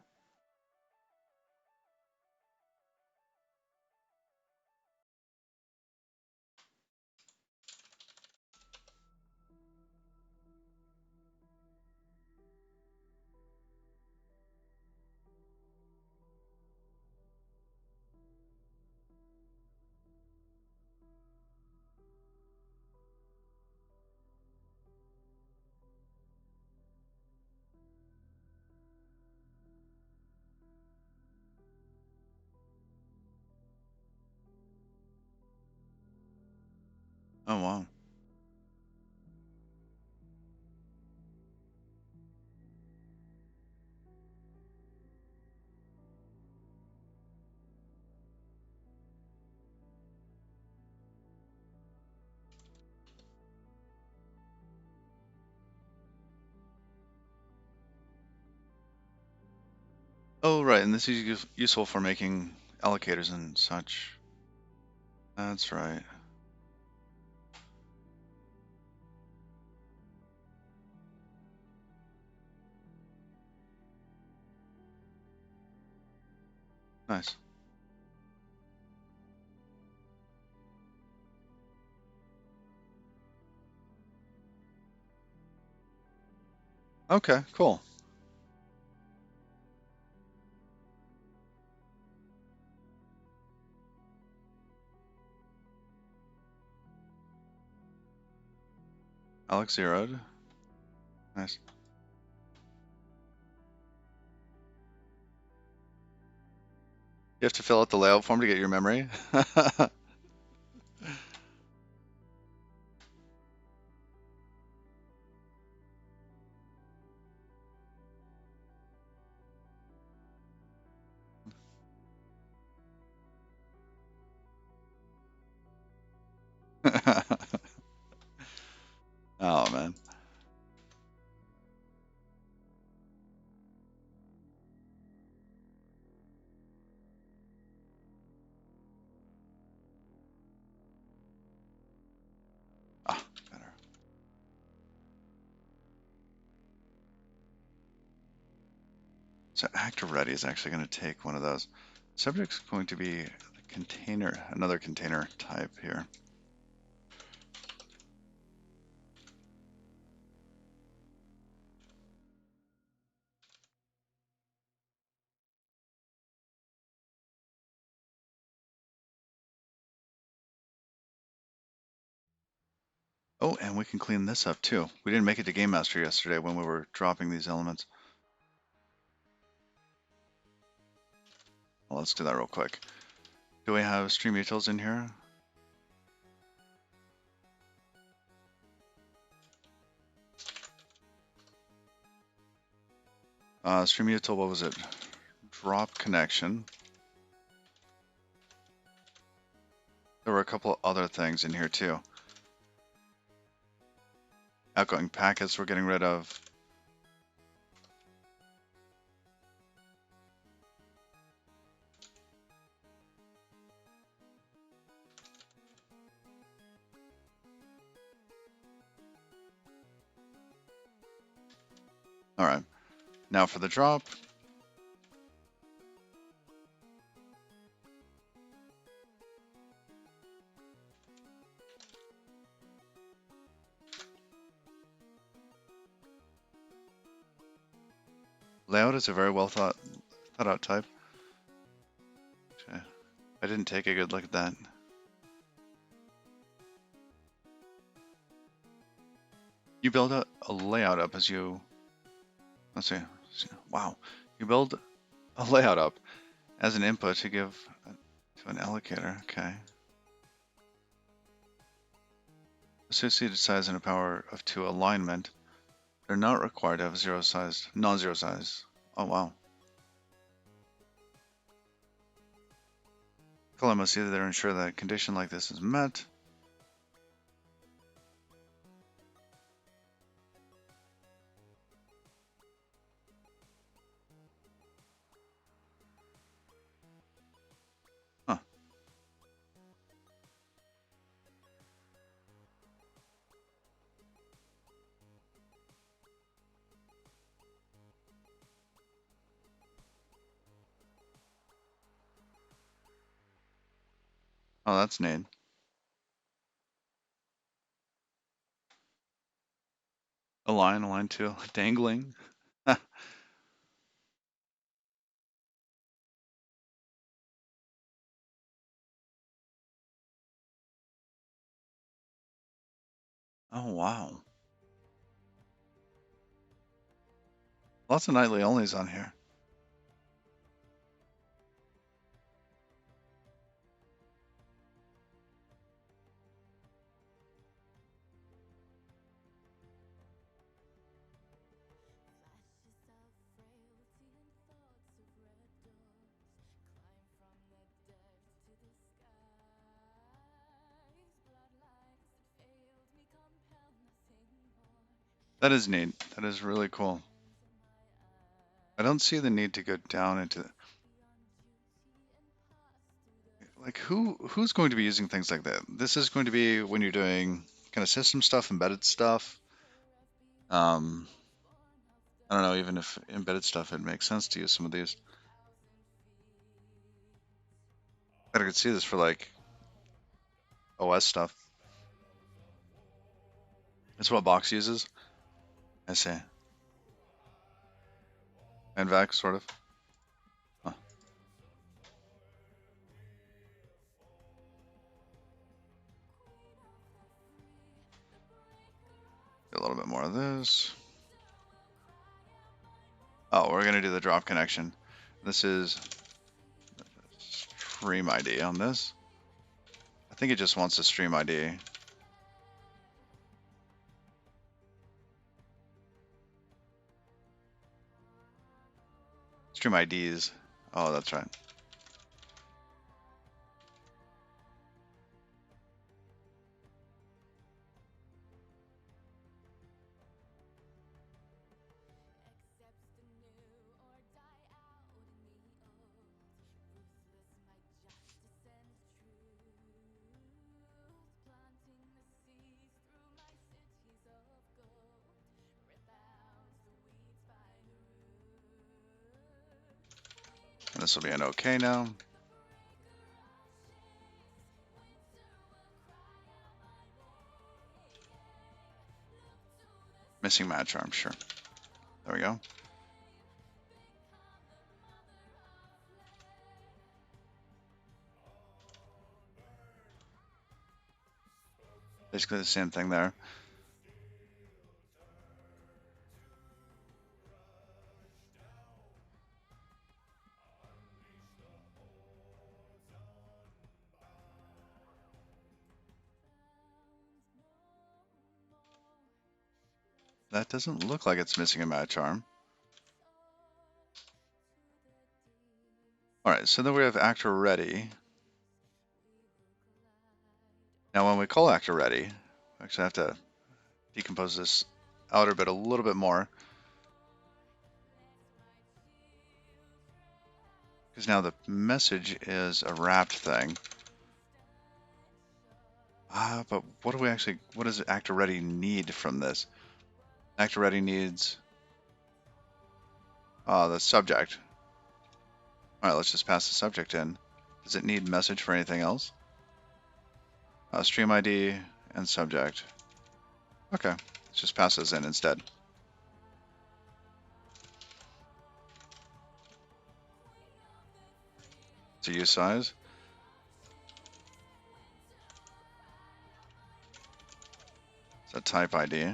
Oh, wow. Oh, right, and this is useful for making allocators and such. That's right. Nice. Okay, cool. Alex zeroed. Nice. You have to fill out the layout form to get your memory? Oh, man. Ah, better. So actor ready is actually going to take one of those. Subject's going to be a container, another container type here. Oh, and we can clean this up too. We didn't make it to Game Master yesterday when we were dropping these elements. Well, let's do that real quick. Do we have stream utils in here? Stream util, what was it? Drop connection. There were a couple other things in here too. Outgoing packets we're getting rid of. All right. Now for the drop. Layout is a very well thought out type. Okay. I didn't take a good look at that. You build a layout up as you, let's see, wow. You build a layout up as an input to give to an allocator, okay. Associated size and a power of 2 alignment. They're not required to have zero size, non-zero size. Oh, wow. Color must either ensure that a condition like this is met. Huh. Oh, that's neat. A line too, dangling. Oh, wow. Lots of nightly onlys on here. That is neat. That is really cool. I don't see the need to go down into like who's going to be using things like that. This is going to be when you're doing kind of system stuff, embedded stuff. Um, I don't know, even if embedded stuff, it makes sense to use some of these. But I could see this for like OS stuff. That's what Box uses. I see. And VAC, sort of. Huh. A little bit more of this. Oh, we're gonna do the drop connection. This is stream ID on this. I think it just wants a stream ID. Stream IDs. Oh, that's right. And this will be an OK now. Missing match arm, sure. There we go. Basically the same thing there. That doesn't look like it's missing a match arm. All right, so then we have actor ready. Now when we call actor ready, I actually have to decompose this outer bit a little bit more. Because now the message is a wrapped thing. But what does actor ready need from this? Actor ready needs the subject. All right, let's just pass the subject in. Does it need message for anything else? Stream ID and subject. Okay, let's just pass those in instead. To use size. It's a type ID.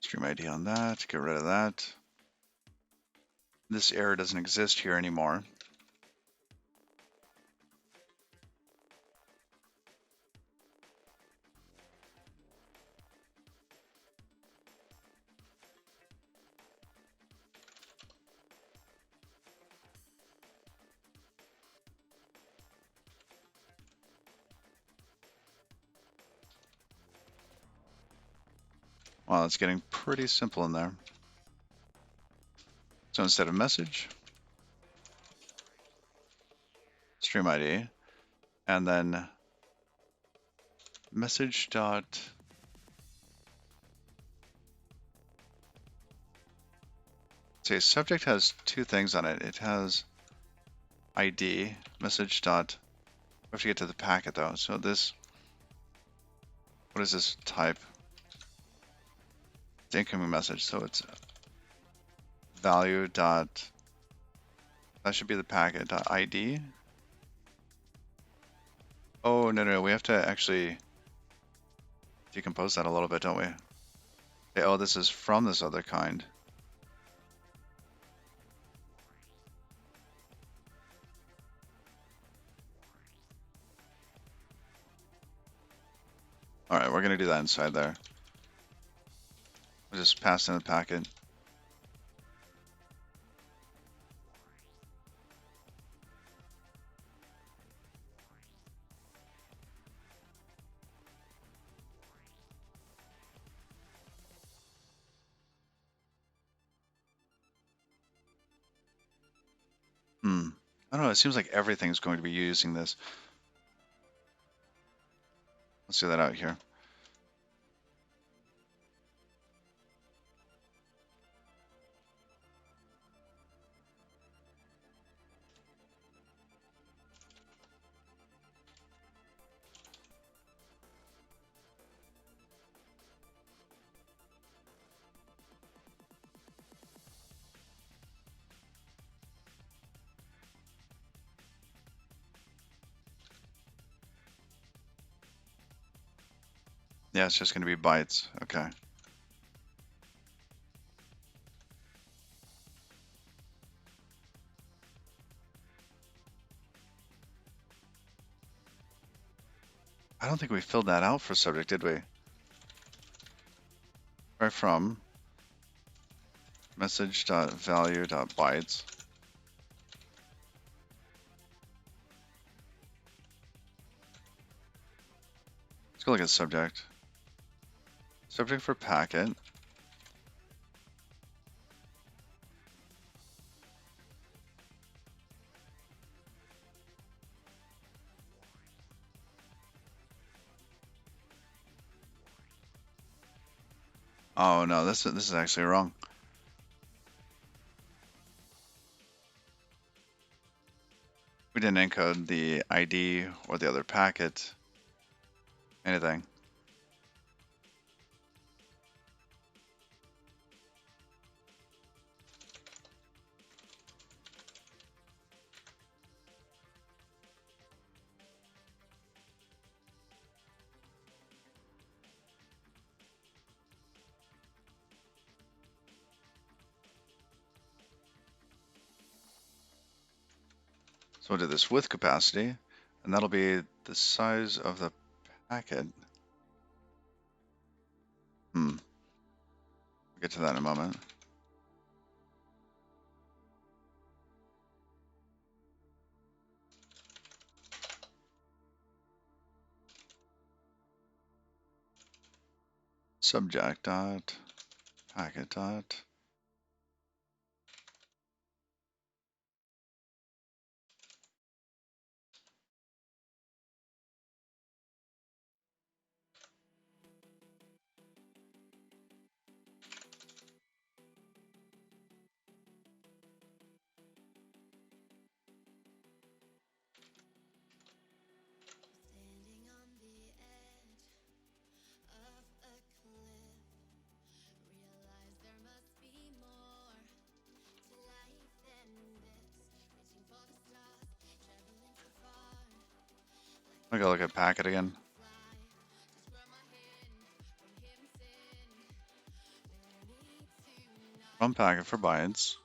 Stream ID on that, get rid of that. This error doesn't exist here anymore. Wow, it's getting pretty simple in there. So instead of message, stream ID, and then message dot. See, subject has two things on it. It has ID, message dot. We have to get to the packet though. So this, what is this type? It's incoming message. So it's value dot. That should be the packet dot ID. Oh no, we have to actually decompose that a little bit, don't we? Okay, oh, this is from this other kind. All right, we're gonna do that inside there. We'll just pass in the packet. I don't know, it seems like everything's going to be using this. Let's do that out here. Yeah, it's just going to be bytes. Okay. I don't think we filled that out for subject, did we? Right from message.value.bytes. Let's go look at subject. Subject for packet. Oh no, this is actually wrong. We didn't encode the ID or the other packet. Anything. So we'll do this with capacity, and that'll be the size of the packet. We'll get to that in a moment. Subject dot packet dot. Standing on the edge of a cliff, realize there must be more to life than this. Reaching for the stars, traveling so far. I gotta look at packet again. Fly, just grab my hand from hidden sin. Learning to not From packet for bytes.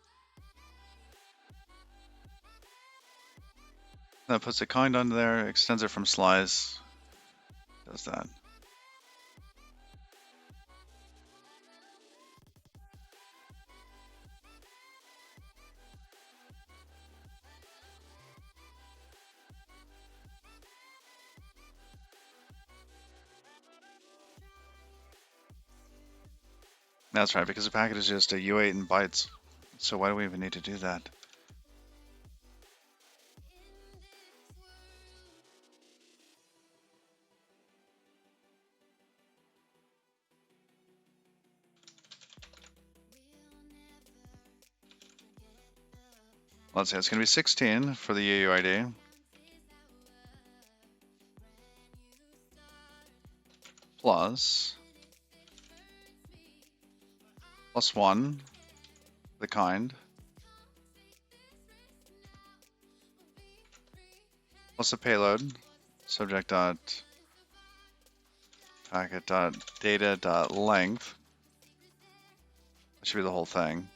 That puts a kind on there, extends it from slice. Does that. That's right, because the packet is just a U8 in bytes. So why do we even need to do that? Let's say it's going to be 16 for the UUID. Plus 1, the kind, plus the payload, subject dot packet dot data dot length. That should be the whole thing.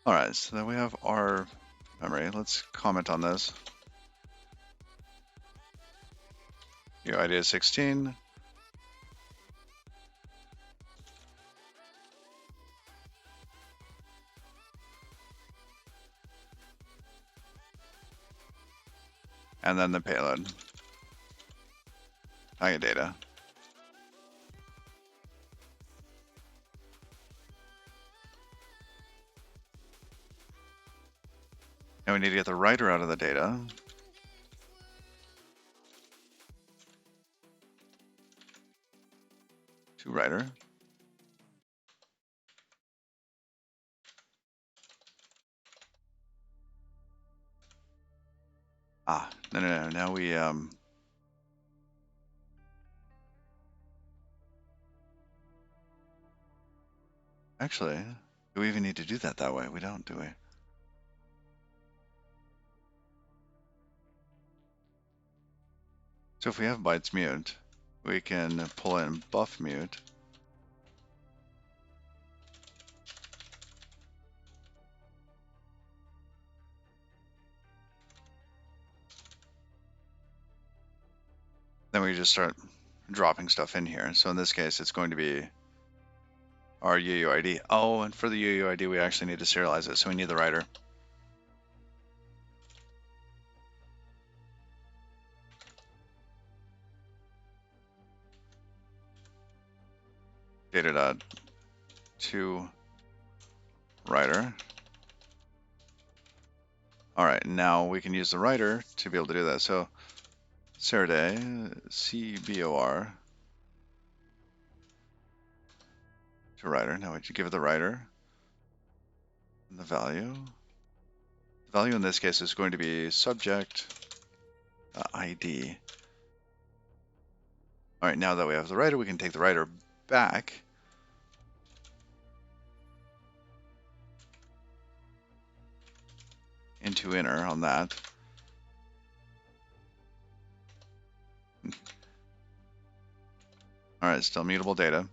All right, so then we have our memory. Let's comment on this. UUID is 16. And then the payload, packet data. And we need to get the writer out of the data. To writer. No. Now we actually, do we even need to do that way? We don't, do we? So if we have bytes mute, we can pull in buff mute. Then we just start dropping stuff in here. So in this case, it's going to be our UUID. Oh, and for the UUID, we actually need to serialize it. So we need the writer. Data dot to writer. All right, now we can use the writer to be able to do that. So Serday, CBOR to writer. Now we give it the writer and the value. The value in this case is going to be subject ID. All right, now that we have the writer, we can take the writer back. Into inner on that. All right, still mutable data.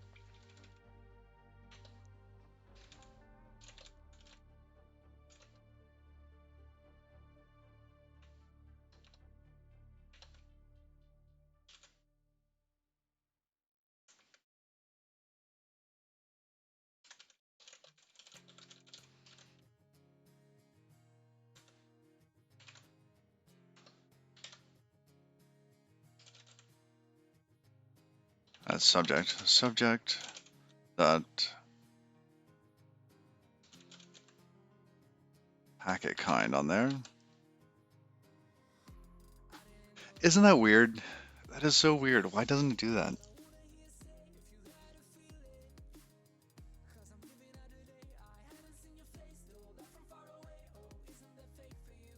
That's subject. Subject dot packet kind on there. Isn't that weird? That is so weird. Why doesn't it do that?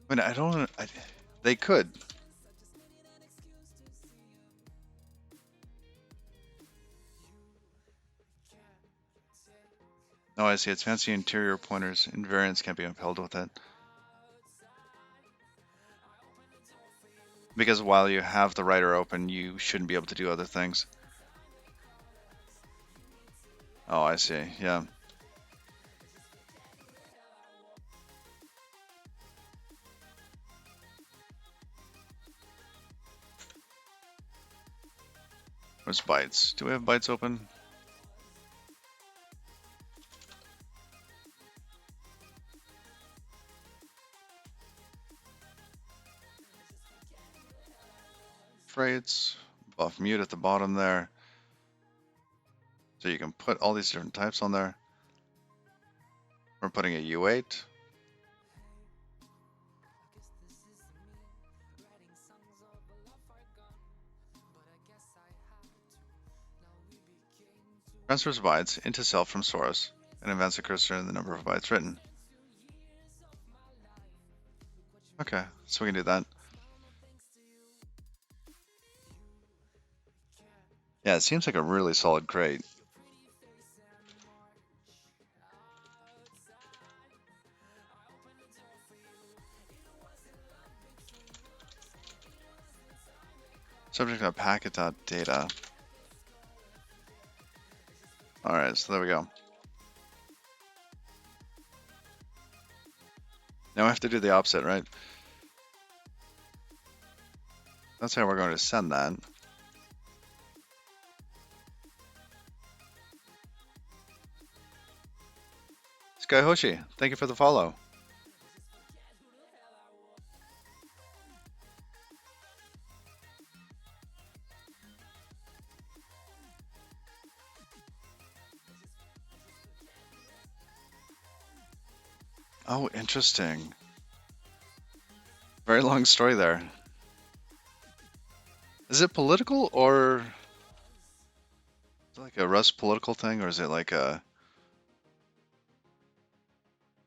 I mean, I don't. They could. Oh, I see. It's fancy interior pointers. Invariants can't be upheld with it. Because while you have the writer open, you shouldn't be able to do other things. Oh, I see. Yeah. Where's bytes? Do we have bytes open? Freights, buff mute at the bottom there. So you can put all these different types on there. We're putting a U8. Transfers bytes into self from source and advance the cursor in the number of bytes written. Okay, so we can do that. Yeah, it seems like a really solid crate. Subject packet.data. Alright, so there we go. Now we have to do the opposite, right? That's how we're going to send that. Sky Hoshi, thank you for the follow. Oh, interesting. Very long story there. Is it political or is it like a Rust political thing, or is it like a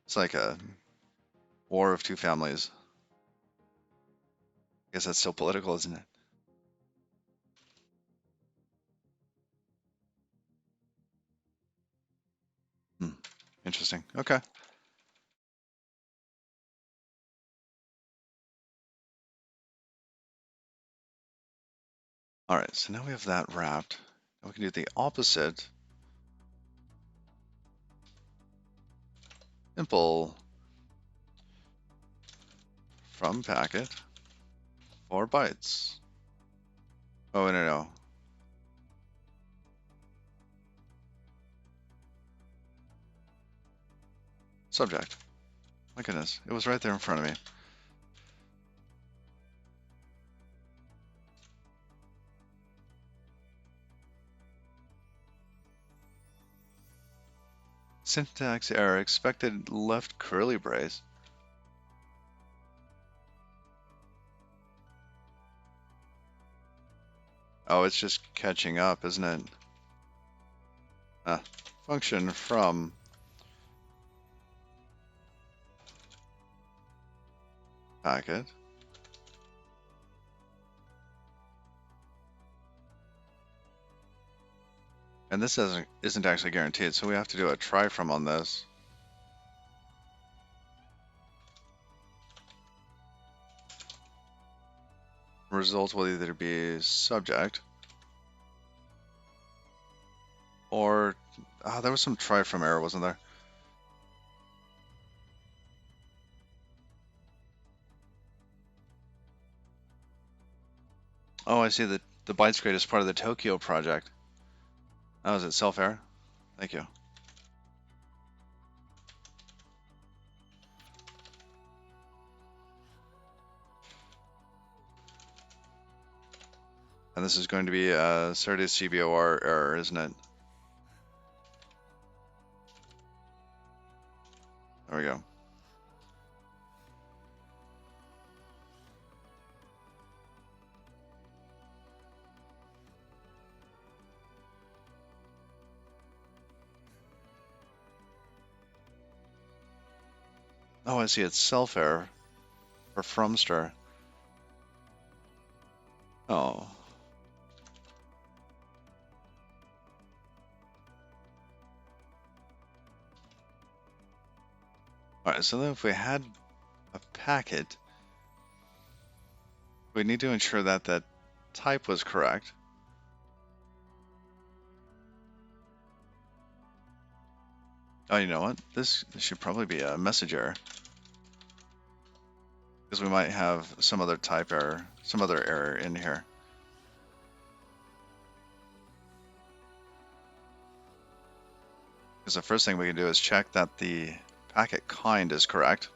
it's like a war of two families? I guess that's still political, isn't it? Hmm. Interesting. Okay. All right. So now we have that wrapped. Now we can do the opposite. Simple from packet 4 bytes. Oh, no. Subject. My goodness, it was right there in front of me. Syntax error, expected left curly brace. Oh, it's just catching up, isn't it? Function from packet. And this isn't actually guaranteed, so we have to do a try from on this. Result will either be subject or there was some try from error, wasn't there? Oh, I see the bytes crate is part of the Tokyo project. Oh, is it self error? Thank you. And this is going to be a Certus CBOR error, isn't it? There we go. Oh, I see. It's self error for fromster. Oh. All right. So then, if we had a packet, we need to ensure that that type was correct. Oh, you know what? This should probably be a message error. Because we might have some other type error, some other error in here. Because the first thing we can do is check that the packet kind is correct.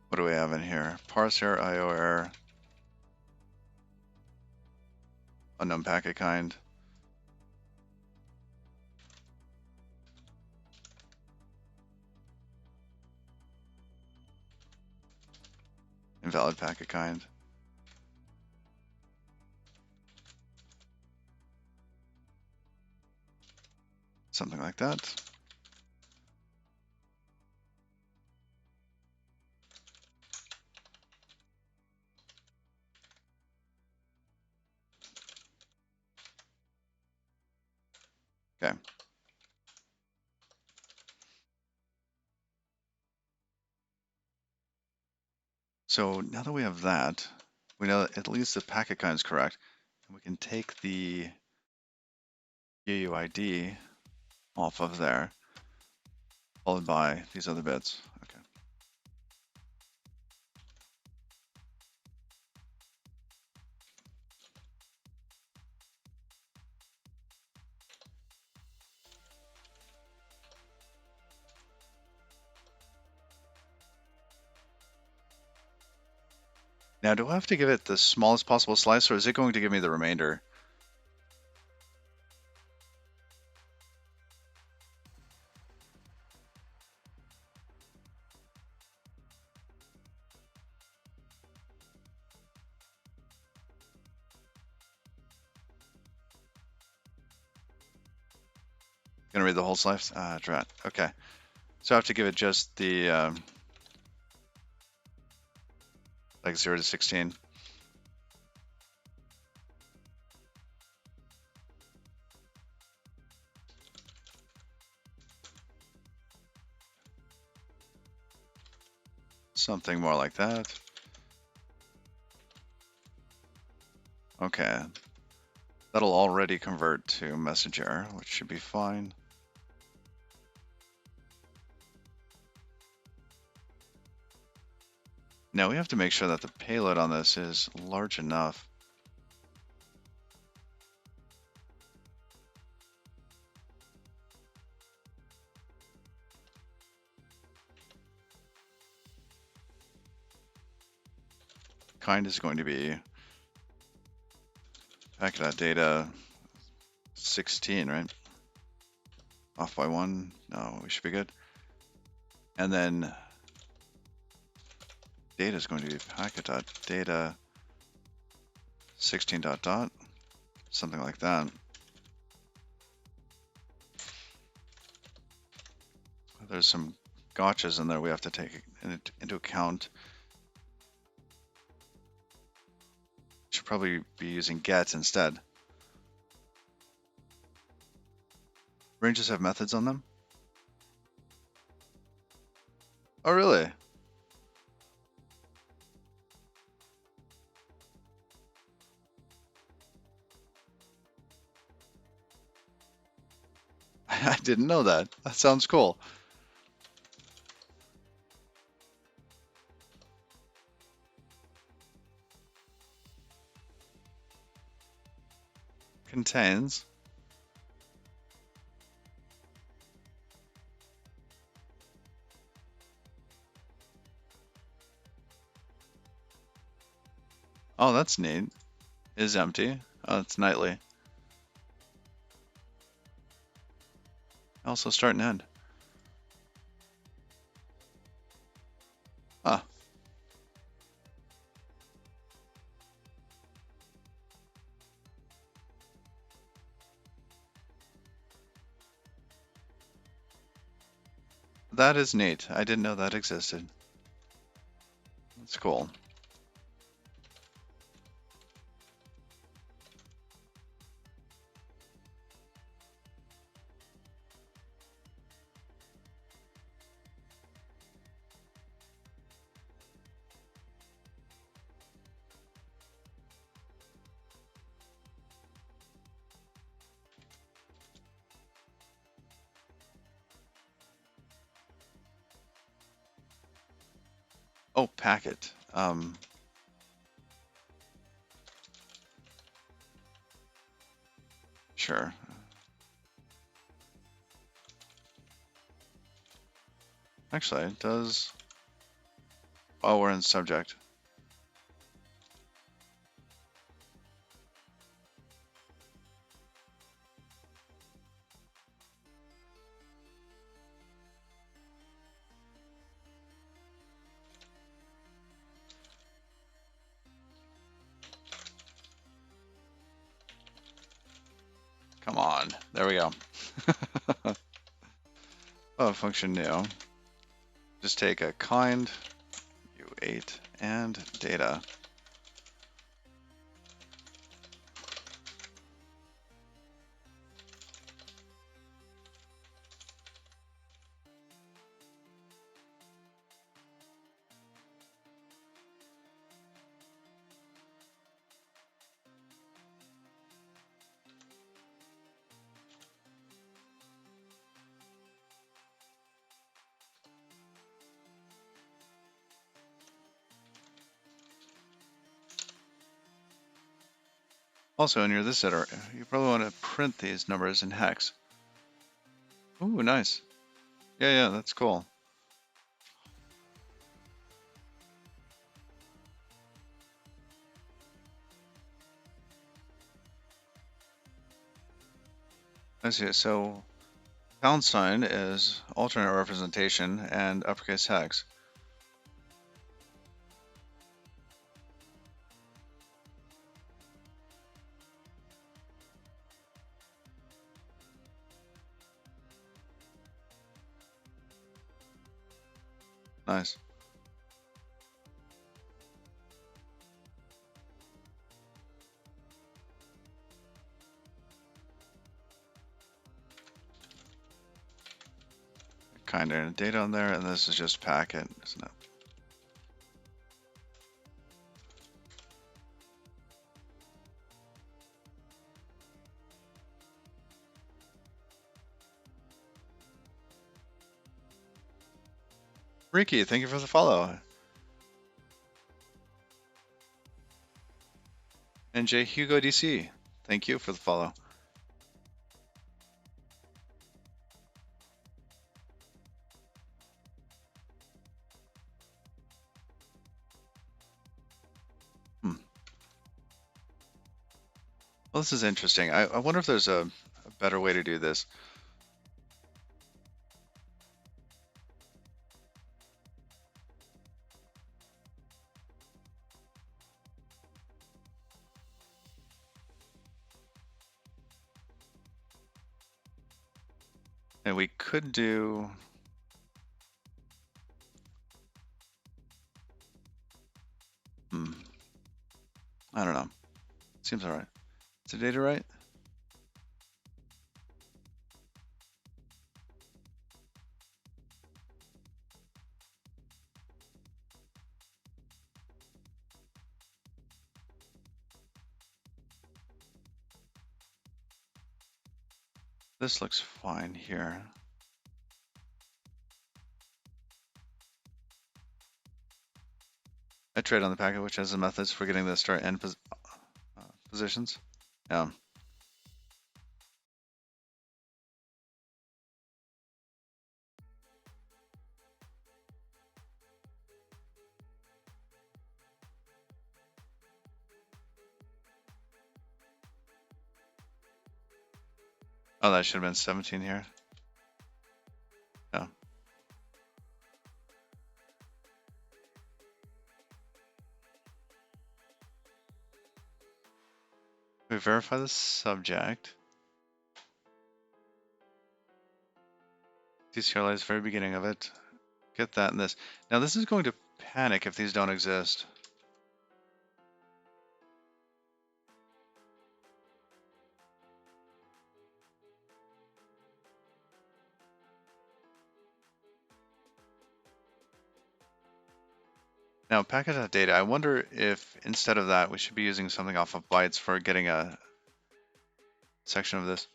What do we have in here? Parse error, IO error. Unknown packet kind. Invalid packet kind. Something like that. Okay. So now that we have that, we know that at least the packet kind is correct. And we can take the UUID off of there, followed by these other bits. Okay. Now, do I have to give it the smallest possible slice, or is it going to give me the remainder? Gonna read the whole slice? Ah, drat. Okay. So I have to give it just the like 0 to 16. Something more like that. Okay. That'll already convert to message error, which should be fine. Now we have to make sure that the payload on this is large enough. Kind is going to be packet.data 16, right? Off by 1. No, we should be good. And then data is going to be packet.data 16 dot dot, something like that. There's some gotchas in there we have to take into account. Should probably be using get instead. Ranges have methods on them? Oh, really? I didn't know that. That sounds cool. Contains. Oh, that's neat. Is empty. Oh, it's nightly. Also start and end. Ah, that is neat. I didn't know that existed. That's cool. Oh, packet. Sure. Actually, it does. Oh, we're in subject. Come on. There we go. Oh, function new. Just take a kind, u8, and data. Also, when you're this editor, you probably want to print these numbers in hex. Ooh, nice. Yeah, that's cool. I see. So pound sign is alternate representation and uppercase hex. Nice. Kind of data on there, and this is just packet, isn't it? Ricky, thank you for the follow. And J Hugo DC, thank you for the follow. Well, this is interesting. I wonder if there's a better way to do this. And we could do. I don't know. Seems all right. Is the data right? This looks fine here. I trade on the packet, which has the methods for getting the start end positions. Yeah. Oh, that should have been 17 here. Yeah. We verify the subject. DCR is the very beginning of it. Get that and this. Now this is going to panic if these don't exist. Now packet.data, I wonder if instead of that we should be using something off of bytes for getting a section of this.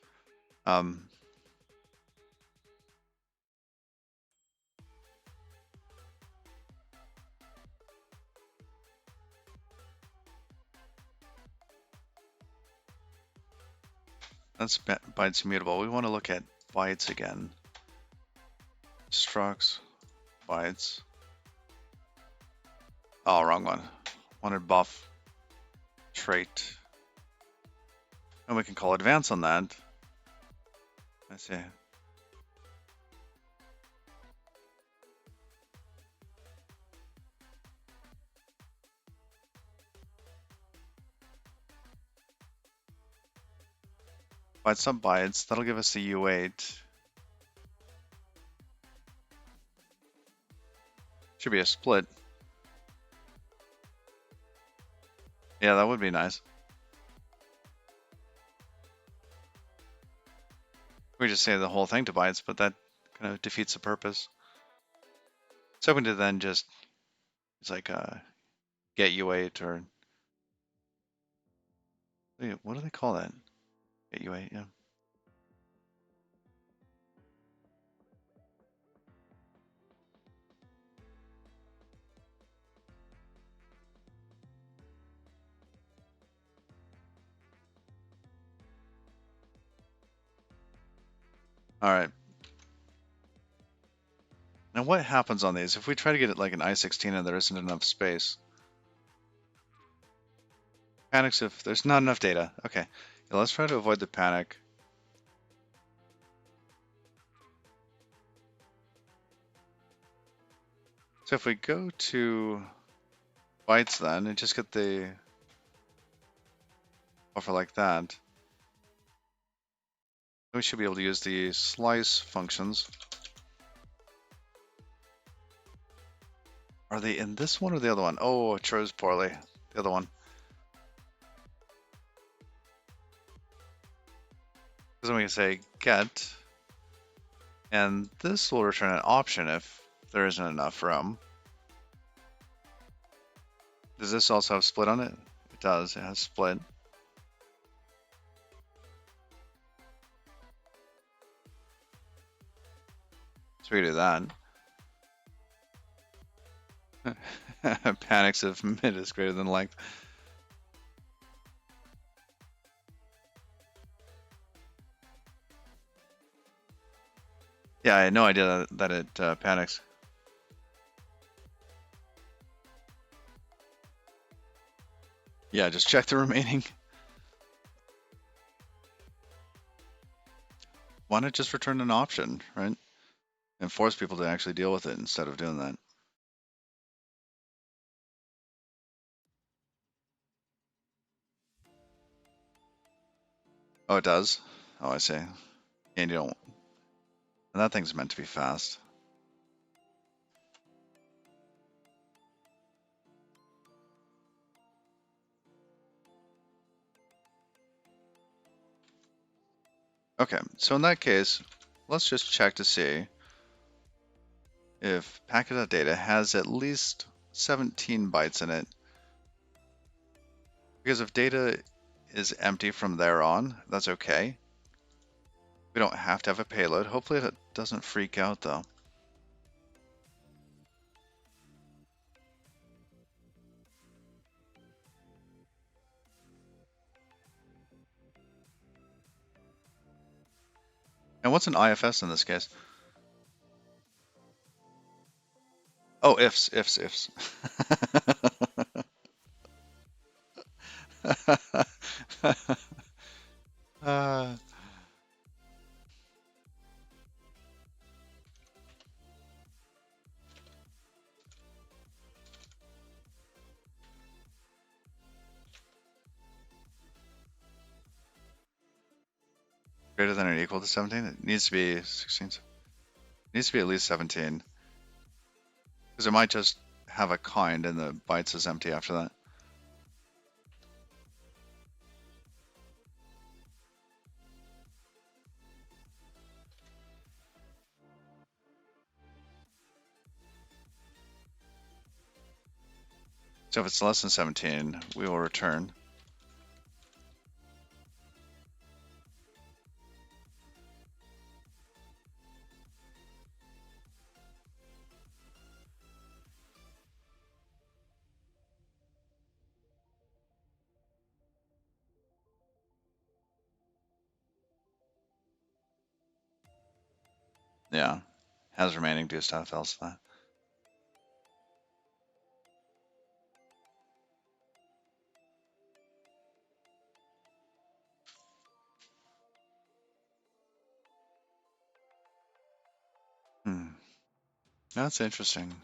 That's bytes immutable. We want to look at bytes again. Structs, bytes. Oh, wrong one. Wanted buff trait. And we can call advance on that. I see. bytes sub bytes. That'll give us the U8. Should be a split. Yeah, that would be nice. We just say the whole thing to bytes, but that kind of defeats the purpose. So we to then just, it's like get U8 or, what do they call that? Get U8, yeah. All right. Now what happens on these? If we try to get it like an I-16 and there isn't enough space. Panics if there's not enough data. Okay, yeah, let's try to avoid the panic. So if we go to bytes then and just get the buffer like that, we should be able to use the slice functions. Are they in this one or the other one? Oh, it chose poorly. The other one. Because then we can say get, and this will return an option if there isn't enough room. Does this also have split on it? It does. It has split. So we can do that. Panics if mid is greater than length. Yeah, I had no idea that it panics. Yeah, just check the remaining. Why not just return an option, right? And force people to actually deal with it instead of doing that. Oh, it does? Oh, I see. And you don't. And that thing's meant to be fast. Okay, so in that case, let's just check to see if packet.data has at least 17 bytes in it. Because if data is empty from there on, that's okay. We don't have to have a payload. Hopefully it doesn't freak out though. And what's an IFS in this case? Oh, ifs. uh, greater than or equal to 17? It needs to be 16. It needs to be at least 17. Because it might just have a kind and the bytes is empty after that. So if it's less than 17, we will return. Yeah. Has remaining, do stuff else that. That's interesting.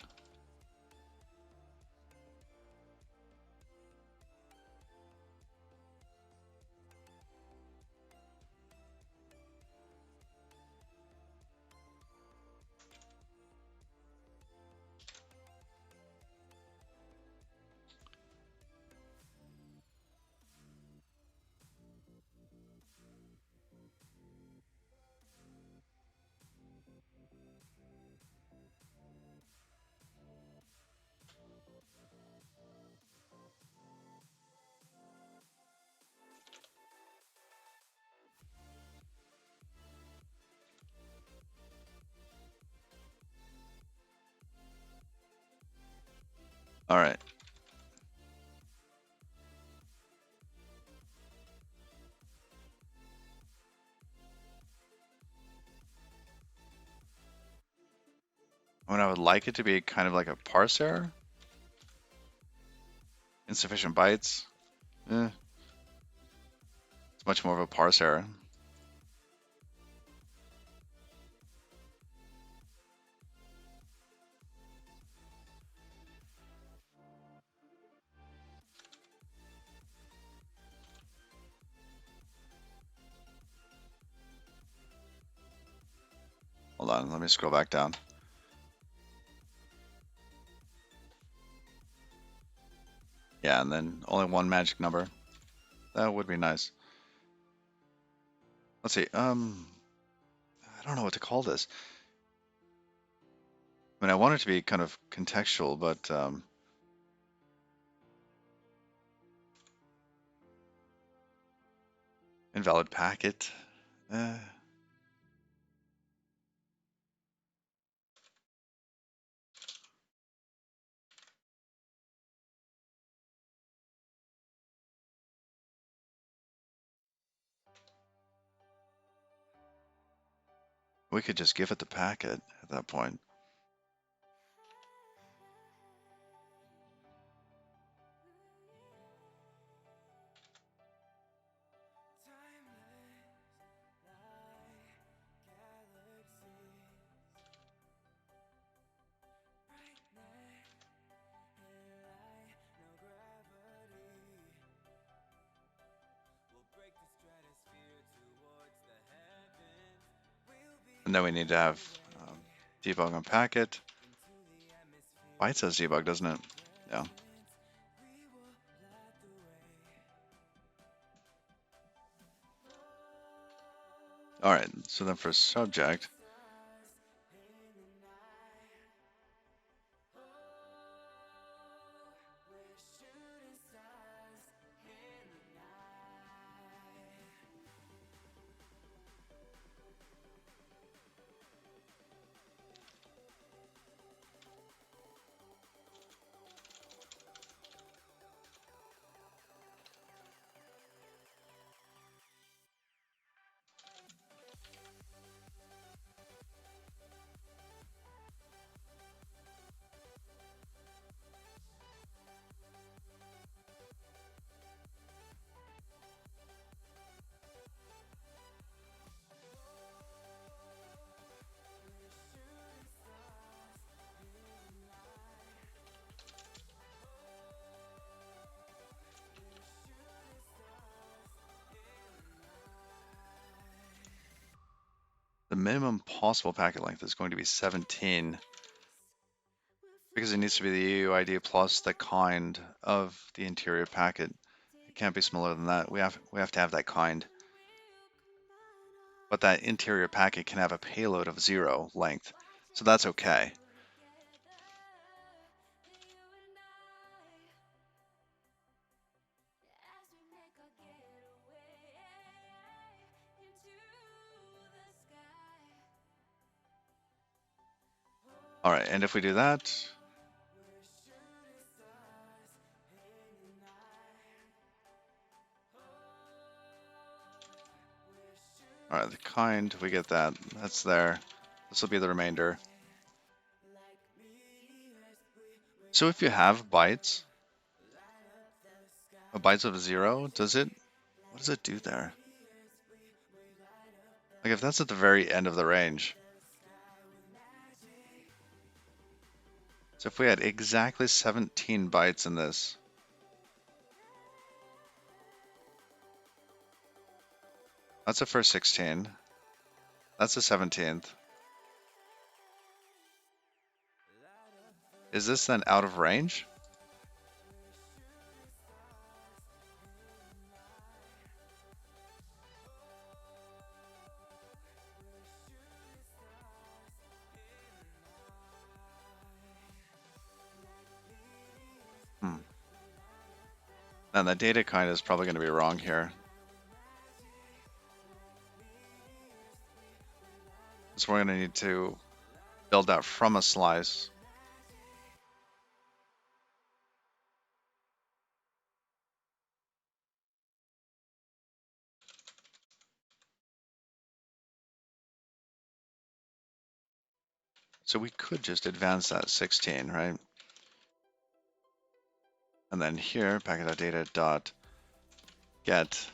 All right. I mean, I would like it to be kind of like a parse error. Insufficient bytes. It's much more of a parse error. Hold on, let me scroll back down. Yeah, and then only one magic number. That would be nice. Let's see. I don't know what to call this. I mean, I want it to be kind of contextual, but invalid packet. We could just give it the packet at that point. And then we need to have debug on packet. Why it says debug, doesn't it? Yeah. All right, so then for subject, the minimum possible packet length is going to be 17 because it needs to be the UUID plus the kind of the interior packet. It can't be smaller than that. We have to have that kind. But that interior packet can have a payload of 0 length, so that's okay. All right, and if we do that, all right, the kind, we get that. That's there. This will be the remainder. So if you have bytes, bytes of 0, what does it do there? Like if that's at the very end of the range. So if we had exactly 17 bytes in this, that's the first 16. That's the 17th. Is this then out of range? And the data kind is probably going to be wrong here. So we're going to need to build that from a slice. So we could just advance that 16, right? And then here, packet.data dot get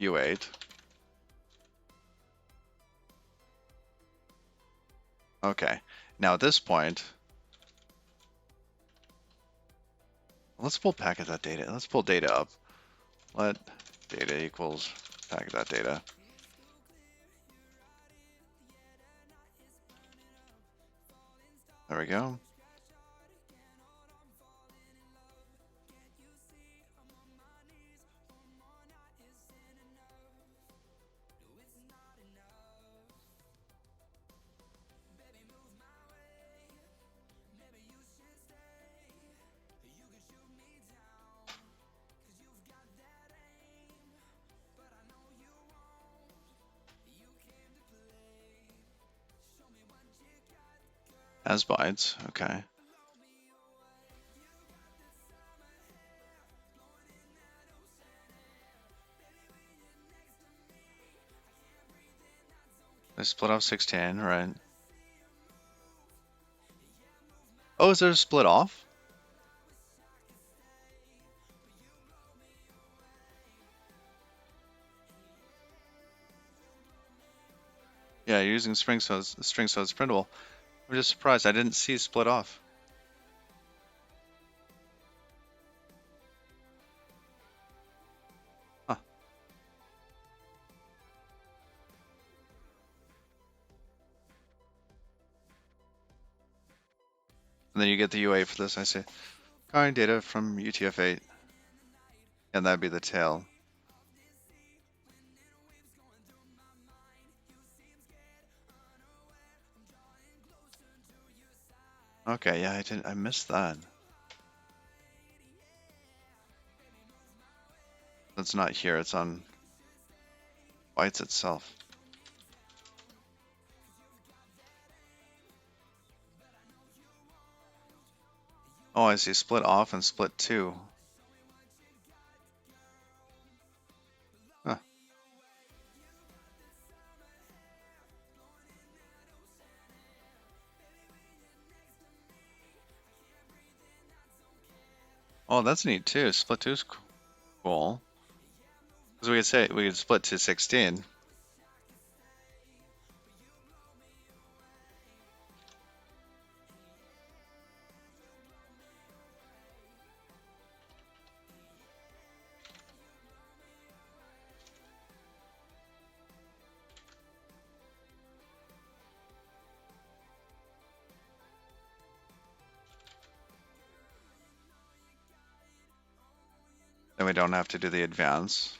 U8. Okay, now at this point, let's pull packet.data. Let's pull data up. Let data equals packet.data. There we go. As bytes, okay. I split off 16, right? Oh, is there a split off? Yeah, you're using string so it's printable. I'm just surprised I didn't see split off. Huh. And then you get the UA for this, I see. Calling data from UTF-8, and that'd be the tail. Okay, yeah, I missed that. It's not here, it's on bytes itself. Oh, I see split off and split 2. Huh. Oh, that's neat too. Split 2 is cool. Because we could say we could split to 16. Then we don't have to do the advance.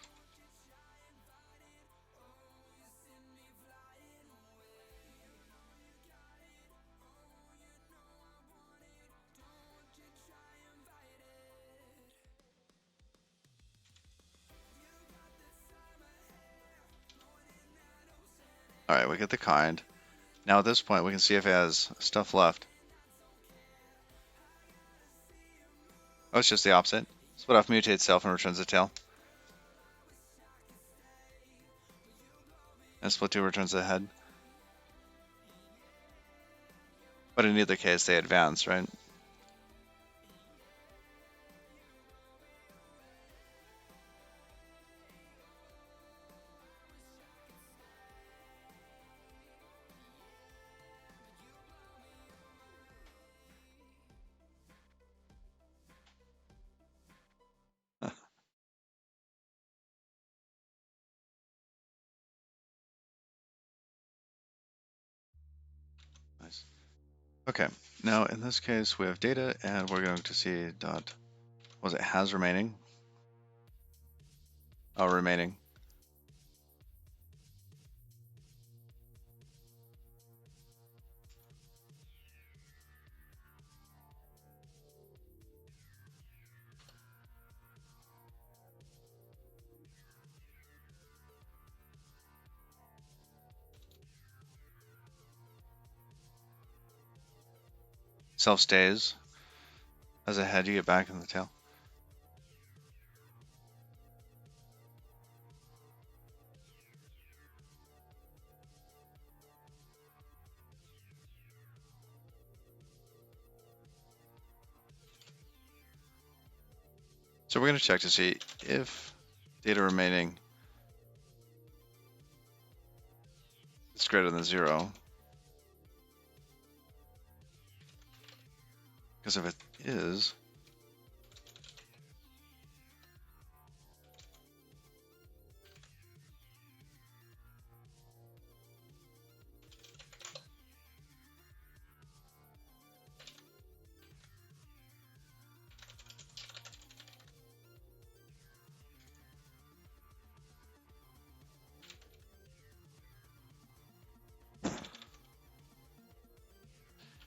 All right, we get the kind. Now at this point, we can see if it has stuff left. Oh, it's just the opposite. Split off mutates self and returns the tail. And split 2 returns the head. But in either case, they advance, right? Nice. Okay, now in this case, we have data, and we're going to see dot, was it has remaining? Oh, remaining. Self stays. As a head, you get back in the tail. So we're going to check to see if data remaining is greater than 0. Because if it is,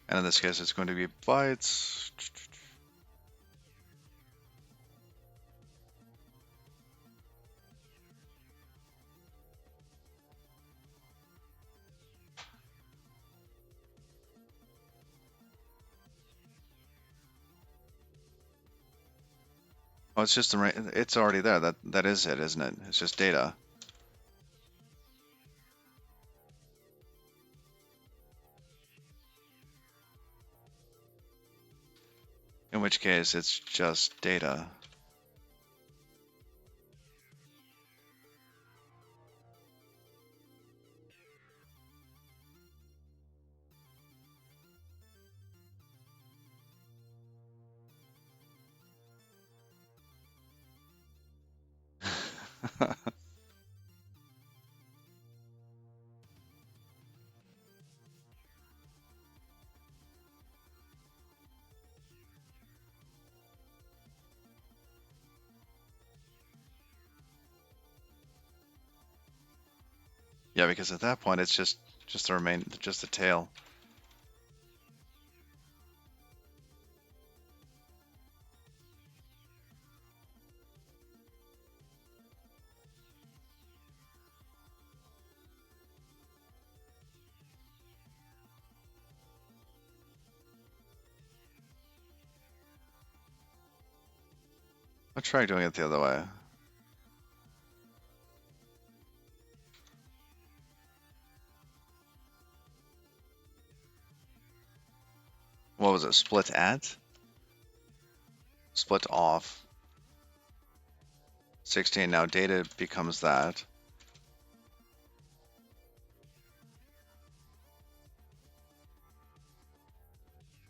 and in this case it's going to be bytes. Oh, it's just it's already there. That is it, isn't it? It's just data. In which case it's just data. Yeah, because at that point it's just the tail. I'll try doing it the other way. What was it? Split at? Split off. 16. Now data becomes that.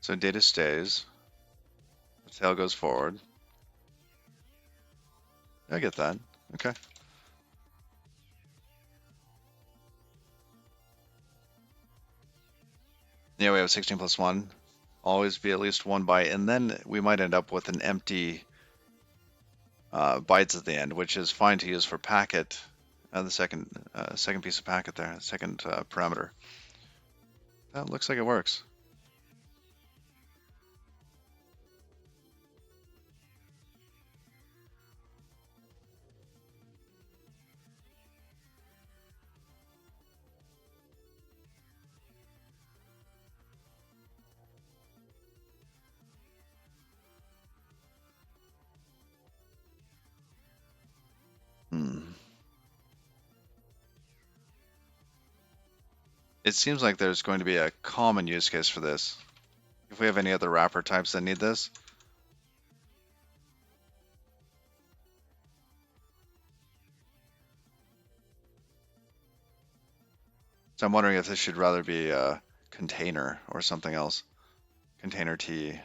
So data stays. The tail goes forward. I get that. Okay. Yeah, we have 16 plus 1. Always be at least 1 byte, and then we might end up with an empty bytes at the end, which is fine to use for packet. The second piece of packet there, second parameter. That looks like it works. Hmm. It seems like there's going to be a common use case for this. If we have any other wrapper types that need this. So I'm wondering if this should rather be a container or something else. Container T.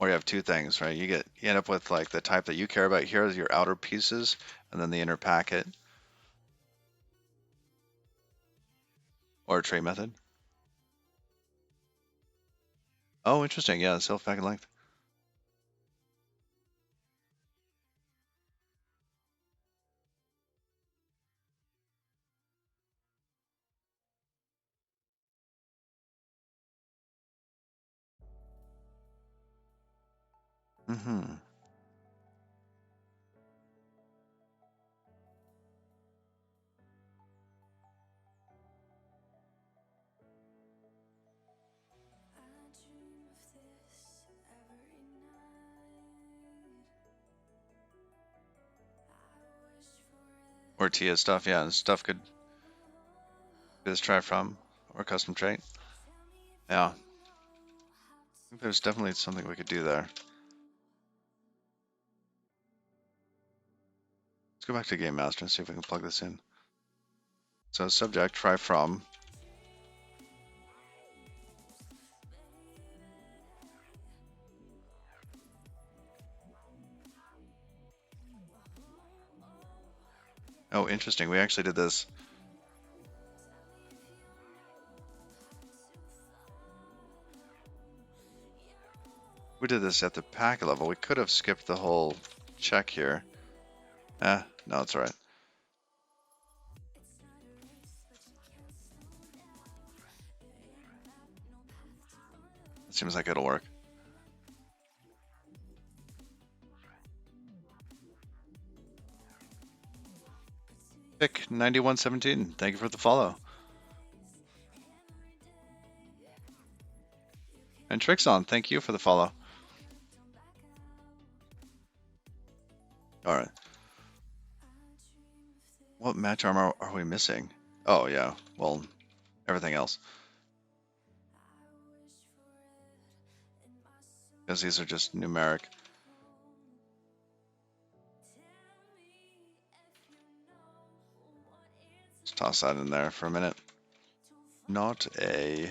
Or you have two things, right? You end up with like the type that you care about here is your outer pieces, and then the inner packet. Or a trait method. Oh, interesting. Yeah, self packet length. Mm-hmm. Or Tia stuff, yeah, and stuff could be this try from or custom trait. Yeah. I think there's definitely something we could do there. go back to Game Master and see if we can plug this in. So subject, try from. Oh, interesting. We actually did this. We did this at the packet level. We could have skipped the whole check here. No, it's all right. It seems like it'll work. Pick 9117. Thank you for the follow. And Trixon, thank you for the follow. All right. What match armor are we missing? Oh, yeah. Well, everything else. Because these are just numeric. Let's toss that in there for a minute. Not a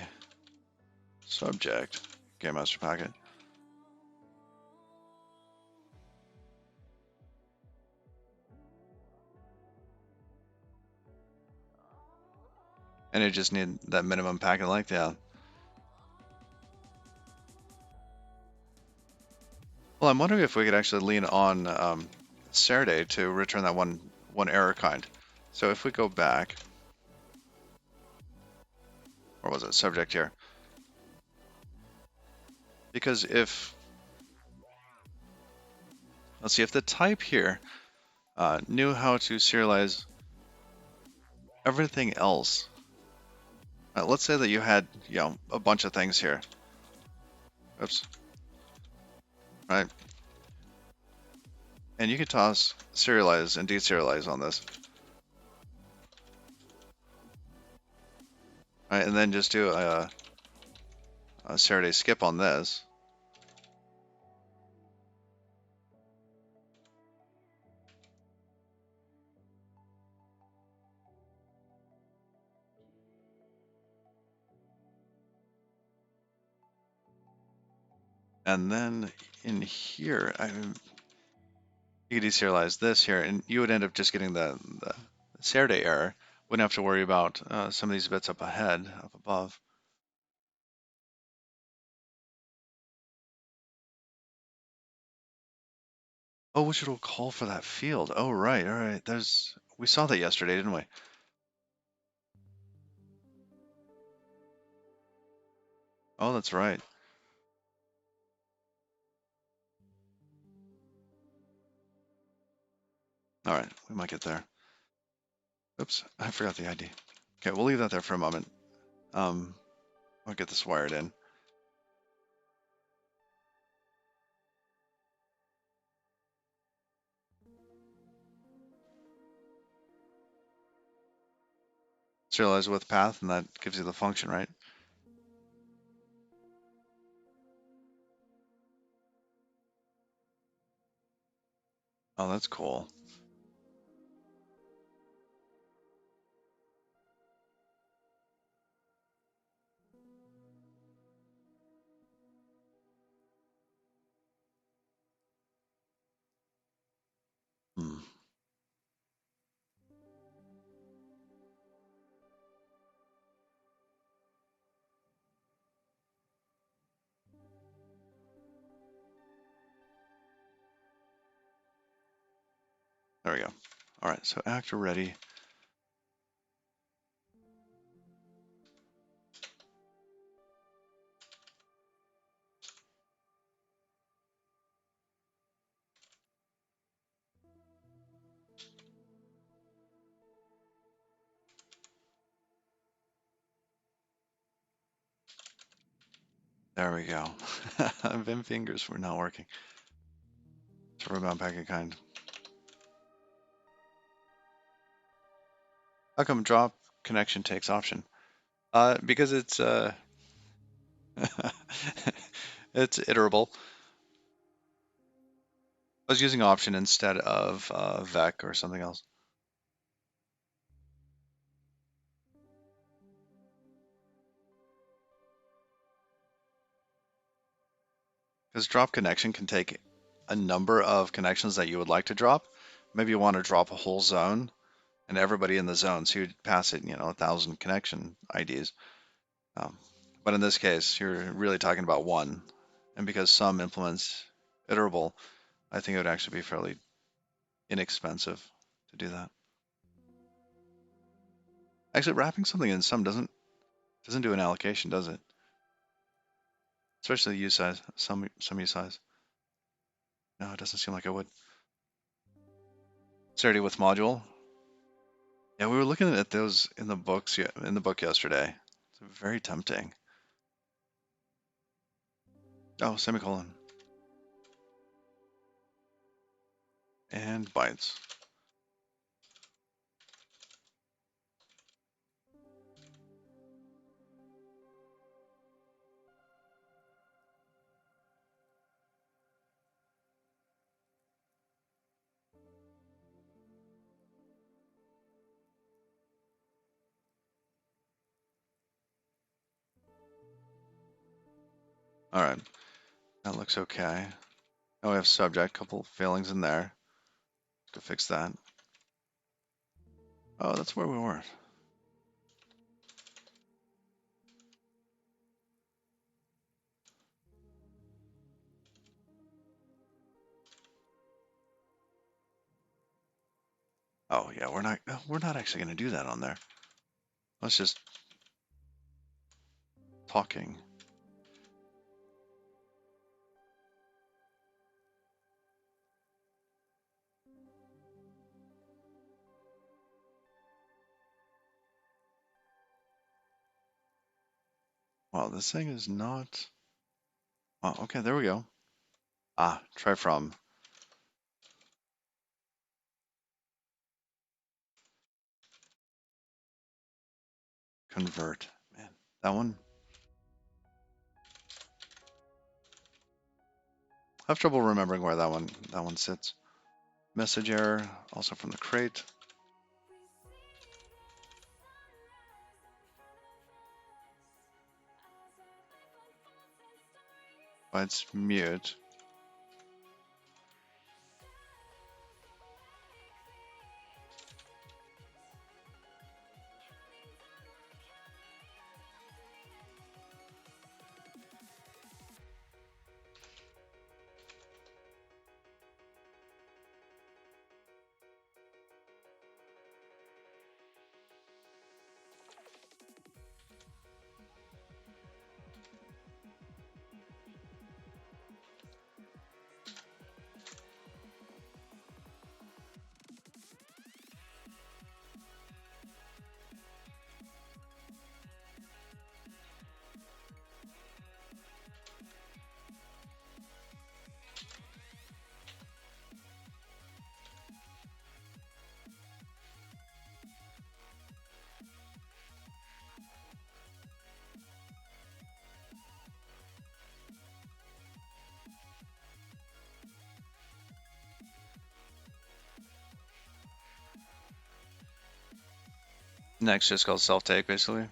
subject. Game Master packet. And you just need that minimum packet length, yeah. Well, I'm wondering if we could actually lean on Saturday to return that one error kind. So if we go back, or was it subject here? Because if, let's see, if the type here knew how to serialize everything else, let's say that you had, a bunch of things here. Oops. Right. And you could toss serialize and deserialize on this. Right, and then just do a Saturday skip on this. And then in here, you could deserialize this here, and you would end up just getting the Saturday error. Wouldn't have to worry about some of these bits up ahead, up above. Oh, which it'll call for that field. Oh, right, all right. We saw that yesterday, didn't we? Oh, that's right. All right, we might get there. Oops, I forgot the ID. Okay, we'll leave that there for a moment. I'll get this wired in. Serialize with path, and that gives you the function, right? Oh, that's cool. Hmm. There we go. All right, so actor ready. There we go. Vim fingers were not working. So we're about packet kind. How come drop connection takes option? Because it's it's iterable. I was using option instead of vec or something else. Because drop connection can take a number of connections that you would like to drop. Maybe you want to drop a whole zone and everybody in the zone, so you'd pass it, 1,000 connection IDs. Um, but in this case, you're really talking about one. And because some implements iterable, I think it would actually be fairly inexpensive to do that. Actually, wrapping something in some doesn't do an allocation, does it? Especially the U size, some U size. No, it doesn't seem like it would. Started with module. Yeah, we were looking at those in the books in the book yesterday. It's very tempting. Oh, semicolon. And bytes. All right, that looks okay. Now we have subject, couple failings in there. To fix that. Oh, that's where we were. Oh yeah, we're not actually going to do that on there. Let's just talking. Wow, this thing is not. Oh, okay, there we go. Ah, try from. Convert. Man, that one. I have trouble remembering where that one sits. Message error, also from the crate. Bytes mute. Next, just called self take basically.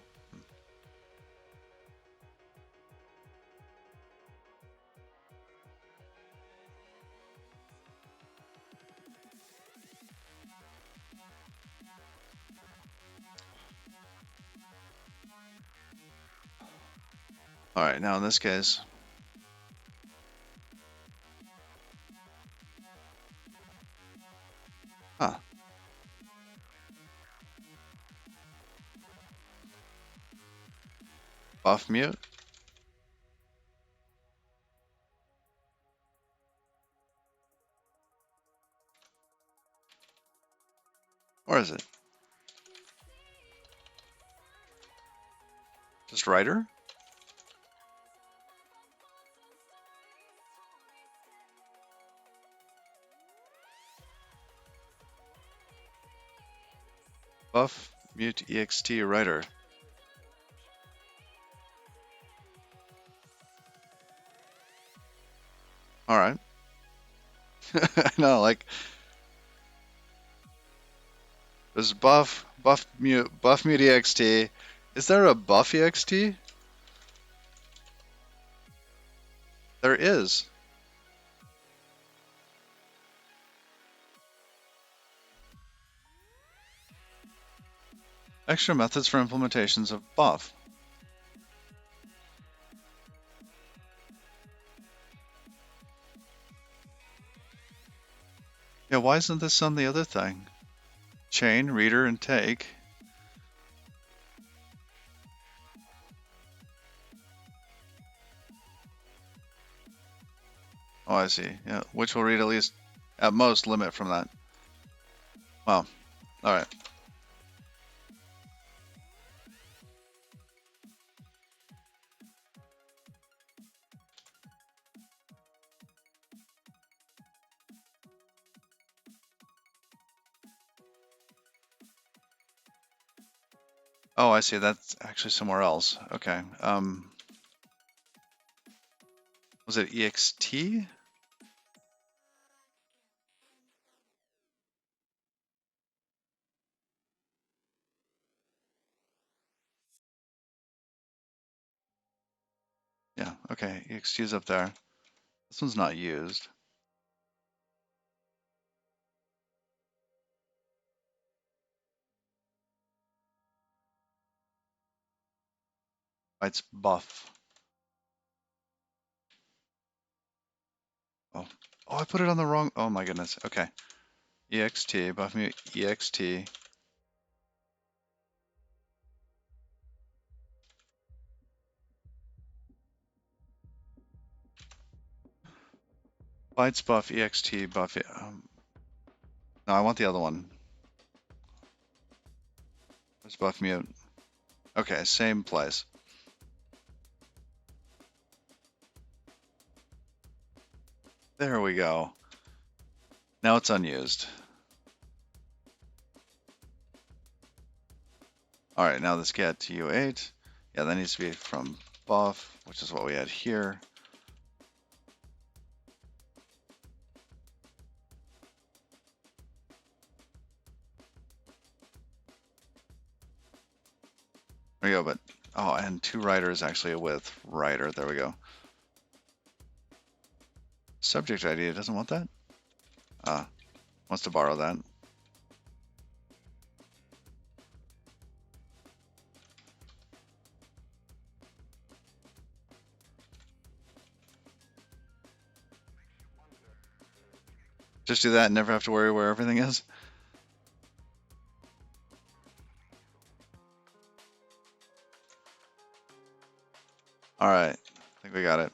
All right, now in this case, huh? Buff mute. Or is it just writer? Buff mute ext writer. All right. No, like there's buff mute ext. Is there a buff ext? There is. Extra methods for implementations of buff. Yeah, why isn't this on the other thing? Chain, reader, and take. Oh, I see. Yeah, which will read at least, at most, limit from that. Well, all right. Oh, I see. That's actually somewhere else. Okay. Was it ext? Yeah. Okay. Ext is up there. This one's not used. It's buff. Oh. Oh, I put it on the wrong. Oh my goodness. Okay. Ext, buff mute ext. Bytes buff ext buff. No, I want the other one. Where's buff mute? Okay, same place. There we go. Now it's unused. All right, now let's get to U8. Yeah, that needs to be from buff, which is what we had here. There we go, but, oh, and two writer is actually a with writer. There we go. Subject ID, it doesn't want that? Wants to borrow that. Just do that and never have to worry where everything is. All right, I think we got it.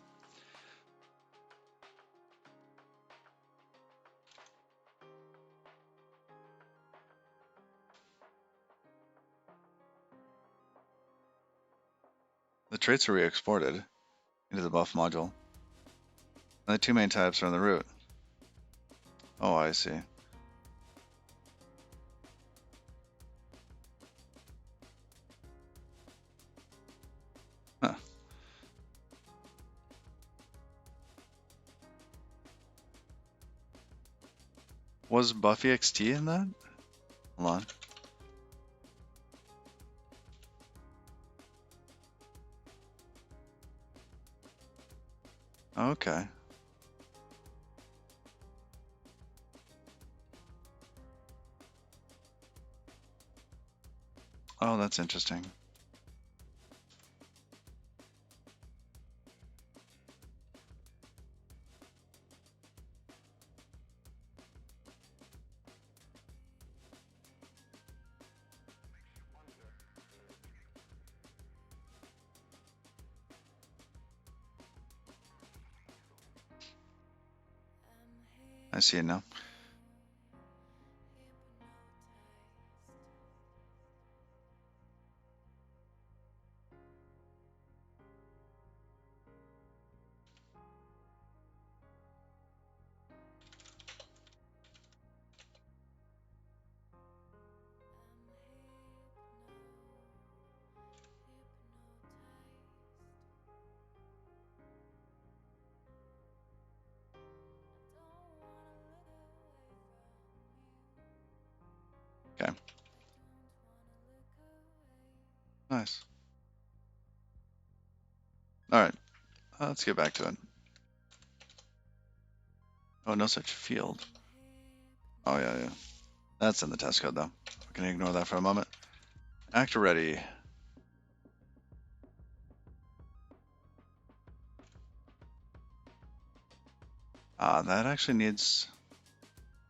The traits are re-exported into the buff module. And the two main types are in the root. Oh, I see. Huh. Was buff ext in that? Hold on. Okay. Oh, that's interesting. I see it now. Nice. All right, let's get back to it. Oh, no such field. Oh, yeah, yeah. That's in the test code, though. We can ignore that for a moment. Actor ready. That actually needs...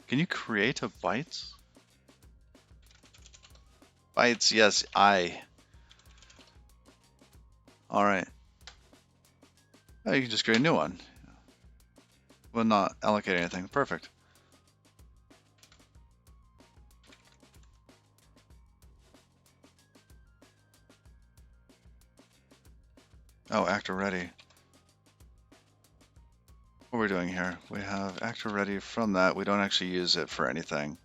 Can you create a bytes? Bytes, yes, I. All right. Oh, you can just create a new one. Will not allocate anything. Perfect. Oh, actor ready. What we're doing here, we have actor ready. From that, we don't actually use it for anything.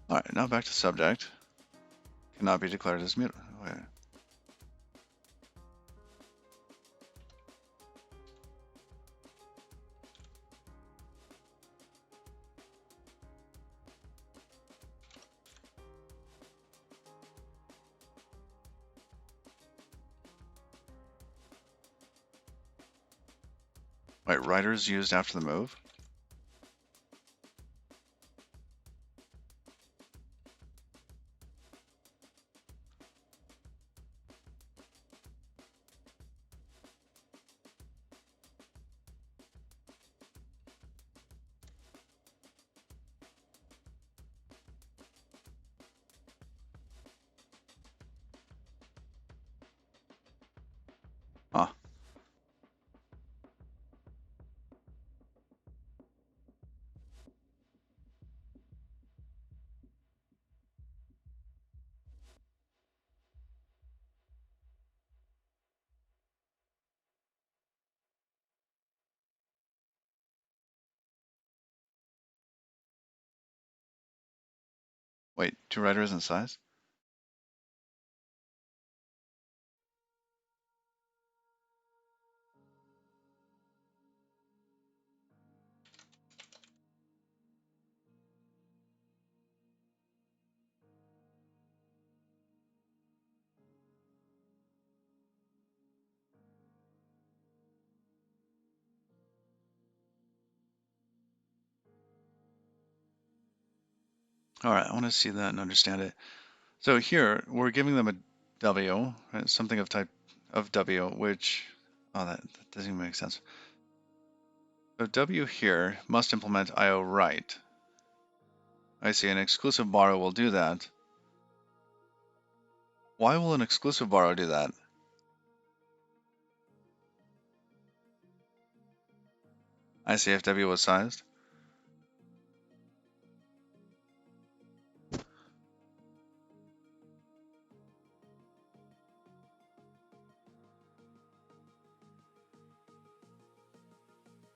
All right, now back to subject. Cannot be declared as mutable. Wait. Wait, writers used after the move? Huh. Wait, two writers in size? All right, I want to see that and understand it. So here, we're giving them a W, right? Something of type of W, which, oh, that doesn't even make sense. So W here must implement IO write. I see, an exclusive borrow will do that. Why will an exclusive borrow do that? I see, if W was sized.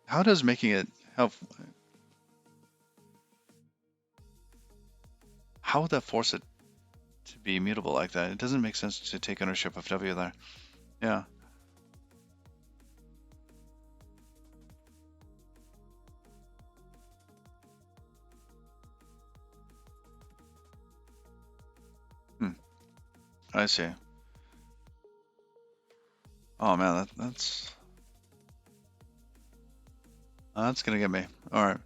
How does making it help? How would that force it to be mutable like that? It doesn't make sense to take ownership of W there. Yeah. Hmm. I see. Oh man, that's gonna get me. All right.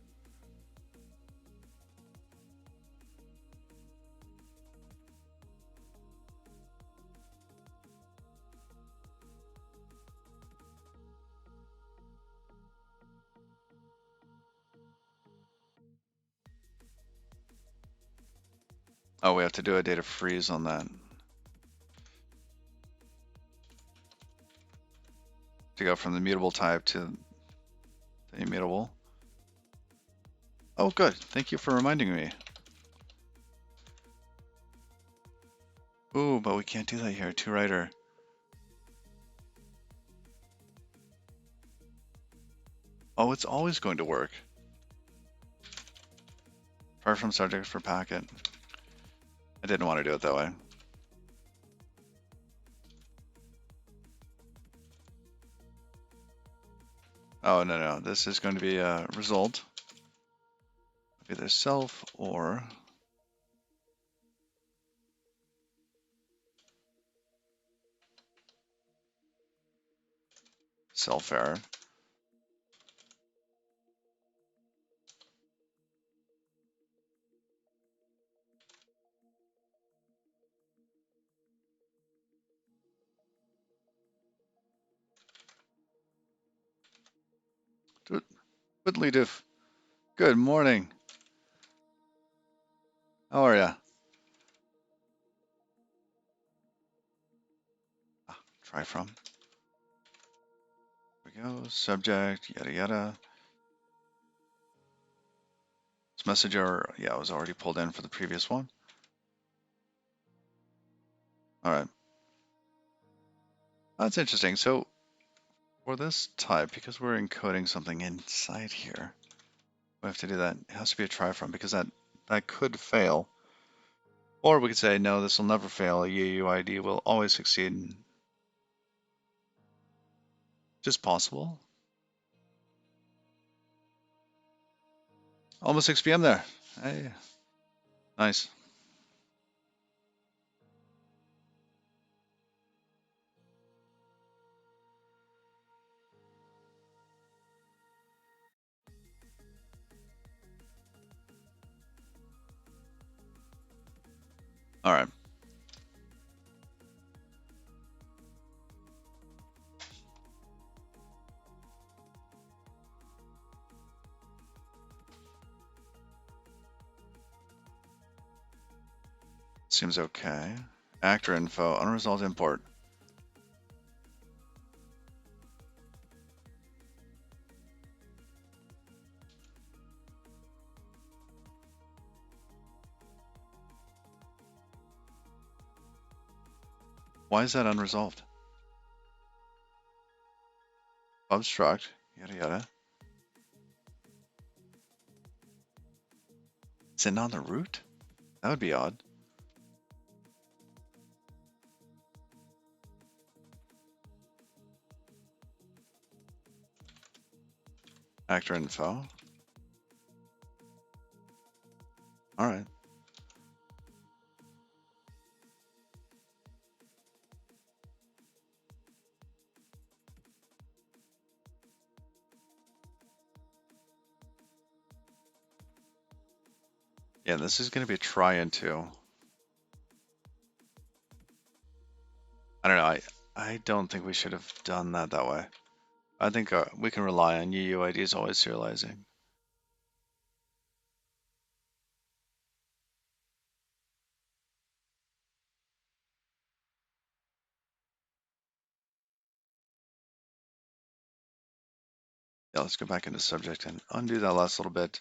Oh, we have to do a data freeze on that to go from the mutable type to the immutable. Oh, good. Thank you for reminding me. Ooh, but we can't do that here. Two writer. Oh, it's always going to work. Try from subject for packet. I didn't want to do it that way. Oh, no. This is going to be a result of either self or self error. Widdly doof. Good morning. How are ya? Try from. Here we go. Subject, yada yada. This message error, yeah, was already pulled in for the previous one. All right. That's interesting. So for this type, because we're encoding something inside here, we have to do that. It has to be a try from because that could fail. Or we could say, no, this will never fail. A UUID will always succeed. Just possible. Almost 6 p.m. there. Hey, nice. All right. Seems okay. Actor info, unresolved import. Why is that unresolved? Obstruct, yada yada. Is it not the root? That would be odd. Actor info. All right. Yeah, this is going to be a try into. I don't know. I don't think we should have done that way. I think we can rely on UUIDs always serializing. Yeah, let's go back into subject and undo that last little bit.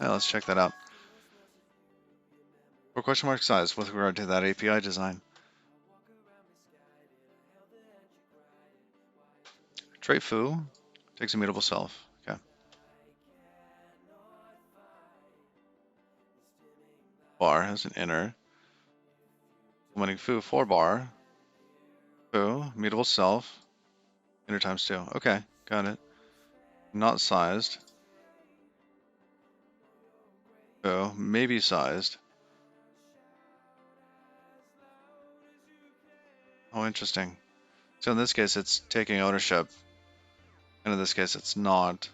Yeah, let's check that out. For question mark size with regard to that API design. Trait foo takes immutable self. Okay. Bar has an inner. Implementing foo for bar. Foo, immutable self. Inner times 2. Okay, got it. Not sized. Foo, maybe sized. Oh, interesting. So in this case, it's taking ownership. And in this case, it's not.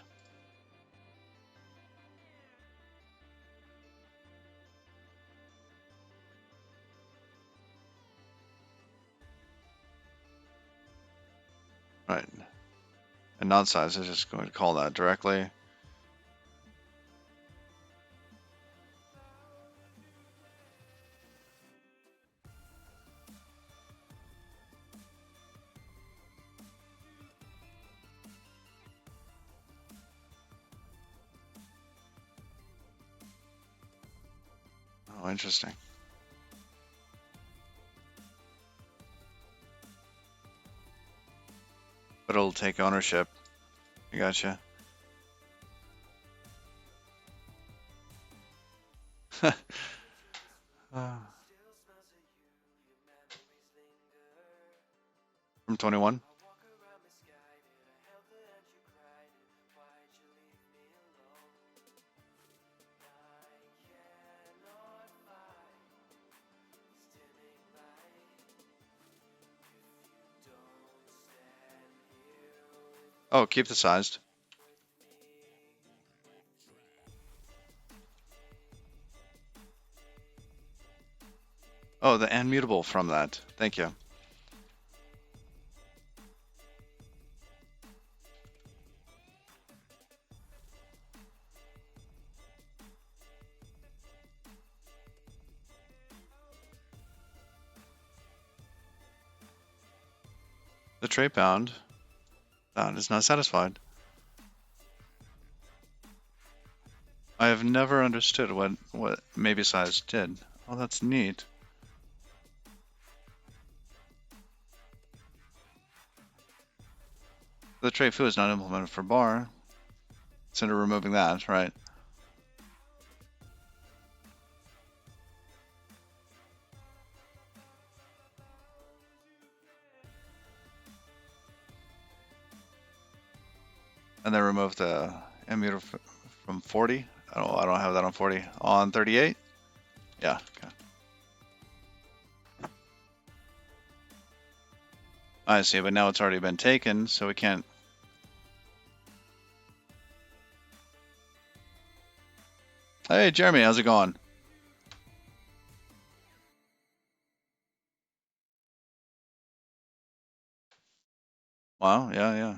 Right. And not size is just going to call that directly. Oh, interesting. But it'll take ownership. I gotcha. From 21. Oh, keep the sized. Oh, the and mutable from that. Thank you. The tray bound is not satisfied. I have never understood what maybe size did. Oh, that's neat. The tray foo is not implemented for bar. Consider removing that, right? And then remove the emitter from 40. I don't have that on 40. On 38? Yeah, okay. I see, but now it's already been taken, so we can't. Hey, Jeremy, how's it going? Wow, yeah, yeah.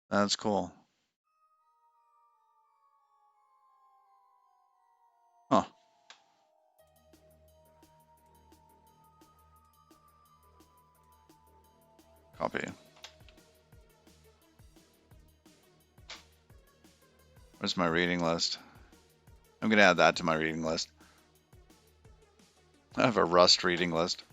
That's cool. Huh, copy. Where's my reading list? I'm gonna add that to my reading list. I have a Rust reading list.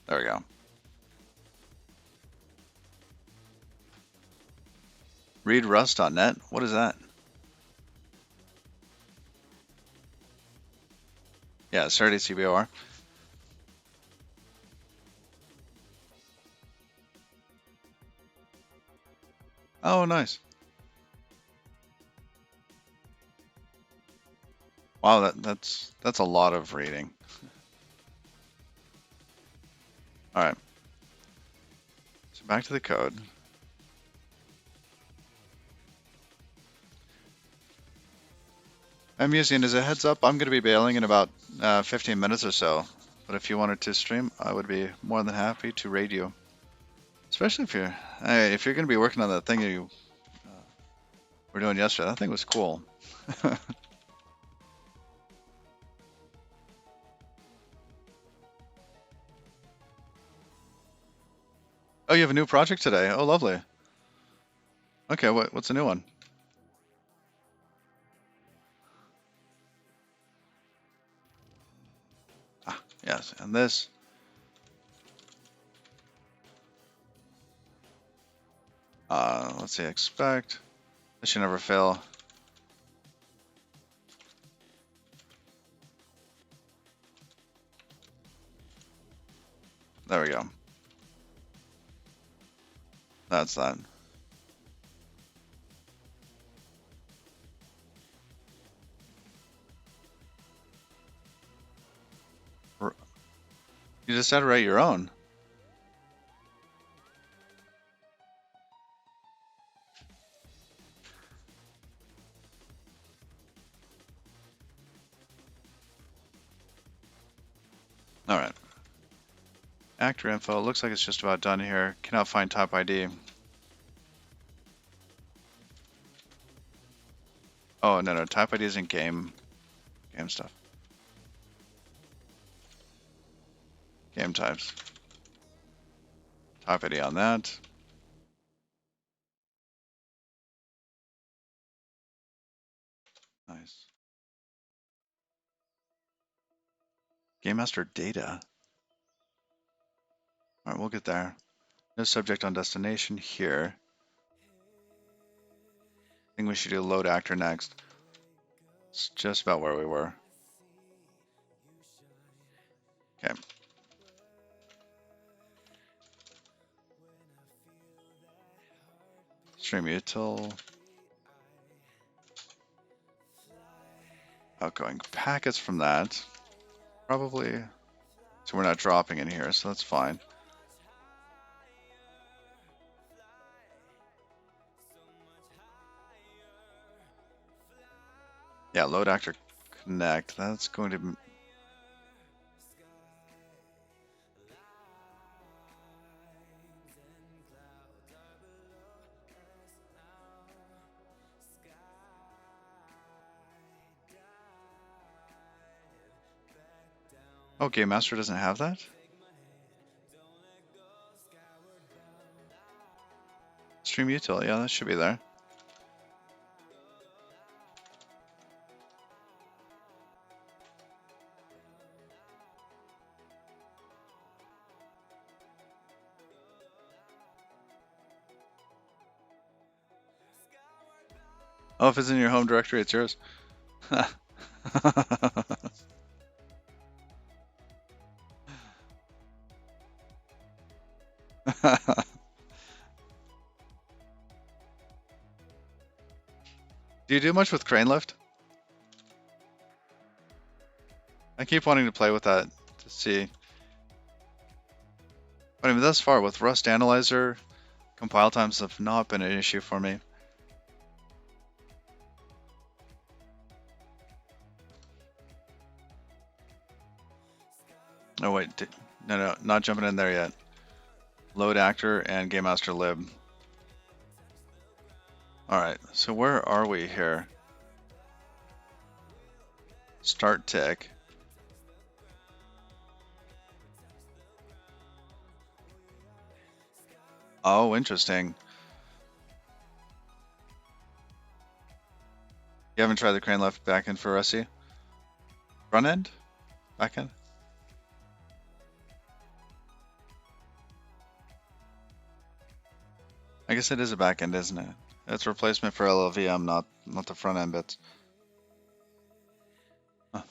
There we go. Read Rust.net? What is that? Yeah, Saturday CBOR. Oh, nice. Wow, that's a lot of reading. All right. So back to the code. I'm using as a heads up, I'm going to be bailing in about 15 minutes or so. But if you wanted to stream, I would be more than happy to raid you. Especially if you're going to be working on that thing you were doing yesterday. That thing was cool. Oh, you have a new project today. Oh, lovely. Okay, what's the new one? Ah, yes, and this. Let's see, expect. This should never fail. There we go. That's that. You just had to write your own. All right. Actor info. Looks like it's just about done here. Cannot find type ID. Oh, no, type ID is in game stuff. Game types. Type ID on that. Nice. Game master data. All right, we'll get there. No subject on destination here. I think we should do load actor next. It's just about where we were. Okay. Stream util. Outgoing packets from that. Probably. So we're not dropping in here, so that's fine. Yeah, load actor connect. That's going to. Oh, Game Master doesn't have that? Stream util, yeah, that should be there. Oh, if it's in your home directory, it's yours. Do you do much with crane lift? I keep wanting to play with that to see. But I mean, thus far with Rust Analyzer, compile times have not been an issue for me. Oh wait, no, not jumping in there yet. Load actor and Game Master lib. Alright, so where are we here? Start tick. Oh, interesting. You haven't tried the crane left back end for Rusty? Front end? Back end? I guess it is a back end, isn't it? It's replacement for LLVM, not the front end bits. Huh.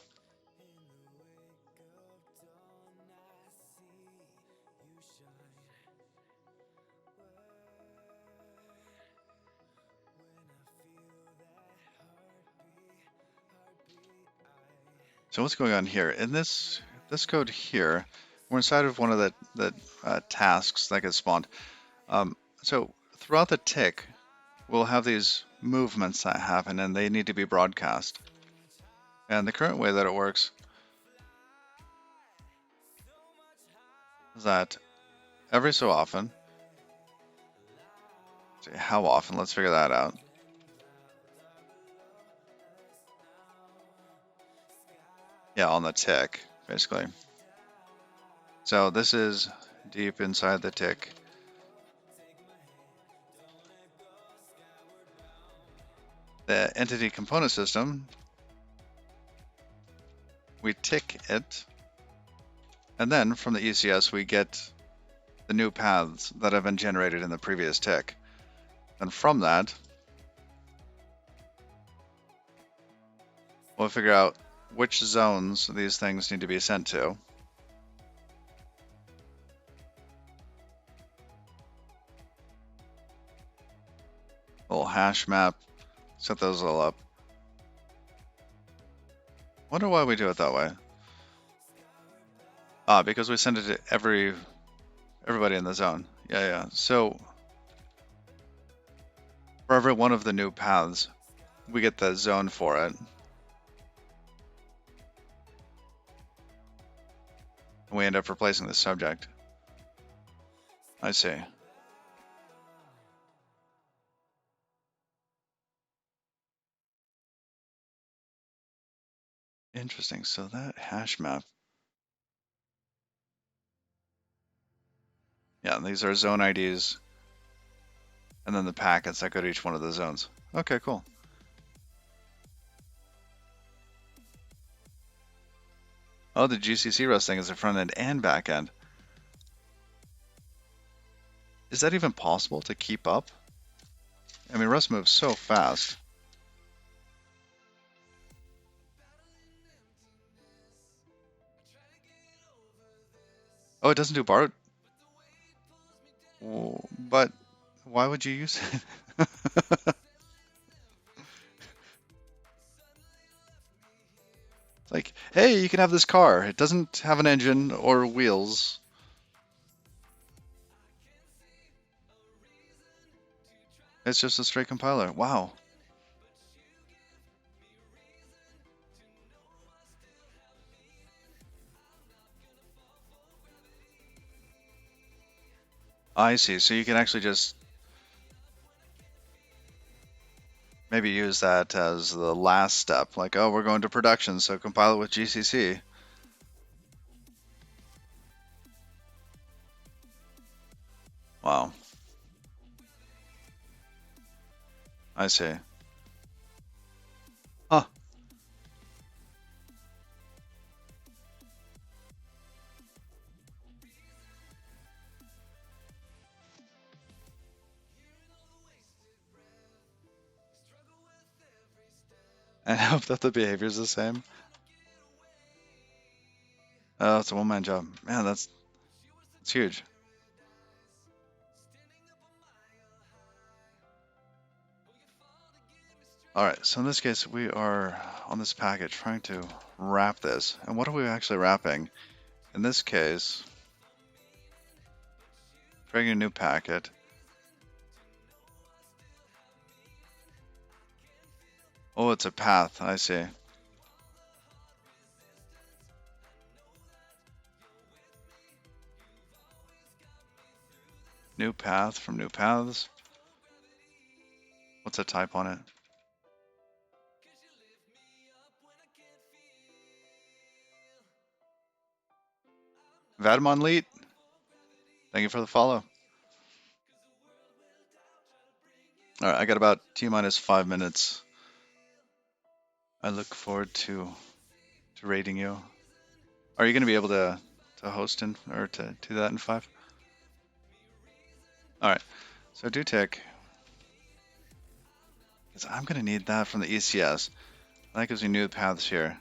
So what's going on here? In this code here, we're inside of one of the tasks that get spawned. So throughout the tick, we'll have these movements that happen, and they need to be broadcast. And the current way that it works is that every so often, how often? Let's figure that out. Yeah, on the tick, basically. So this is deep inside the tick. The entity component system, we tick it, and then from the ECS we get the new paths that have been generated in the previous tick. And from that, we'll figure out which zones these things need to be sent to. Little hash map, set those all up. Wonder why we do it that way. Because we send it to everybody in the zone. Yeah. So for every one of the new paths, we get the zone for it. And we end up replacing the subject. I see. Interesting. So that hash map. Yeah, these are zone IDs, and then the packets that go to each one of the zones. Okay, cool. Oh, the GCC Rust thing is the front end and back end. Is that even possible to keep up? I mean, Rust moves so fast. Oh, it doesn't do bar. But why would you use it? Like, hey, you can have this car. It doesn't have an engine or wheels. It's just a straight compiler. Wow. I see. So you can actually just maybe use that as the last step. Like, oh, we're going to production, so compile it with GCC. Wow. I see. Huh. I hope that the behavior is the same. Oh, it's a one-man job. Man, that's huge. All right, so in this case, we are on this packet trying to wrap this. And what are we actually wrapping? In this case, creating a new packet. Oh, it's a path. I see. New path from new paths. What's a type on it? Vadamon Leet, thank you for the follow. All right, I got about T minus 5 minutes. I look forward to rating you. Are you going to be able to host in or to do that in 5? All right. So do tick, because I'm going to need that from the ECS. That gives me new paths here.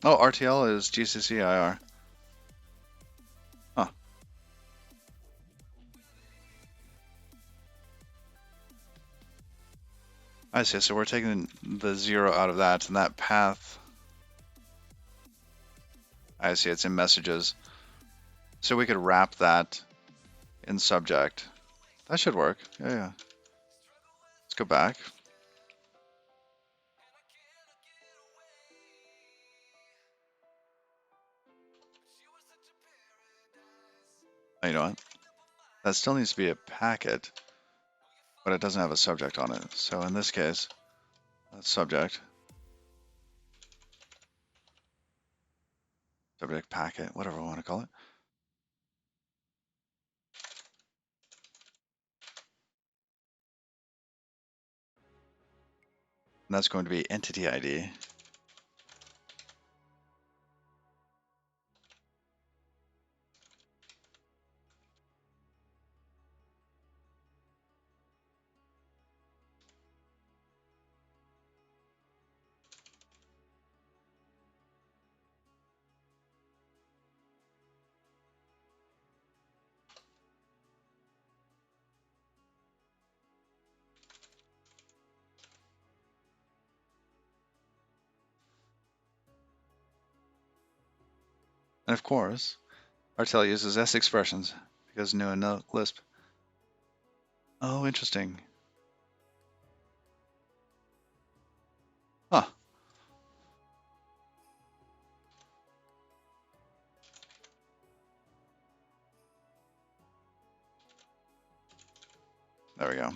Oh, RTL is GCC IR. Huh. I see. So we're taking the 0 out of that, and that path. I see. It's in messages. So we could wrap that in subject. That should work. Yeah, yeah. Let's go back. Oh, you know what? That still needs to be a packet, but it doesn't have a subject on it. So in this case, that's subject. Subject packet, whatever I want to call it. And that's going to be entity ID. And of course, RTL uses S expressions because new and no Lisp. Oh, interesting. Huh. There we go.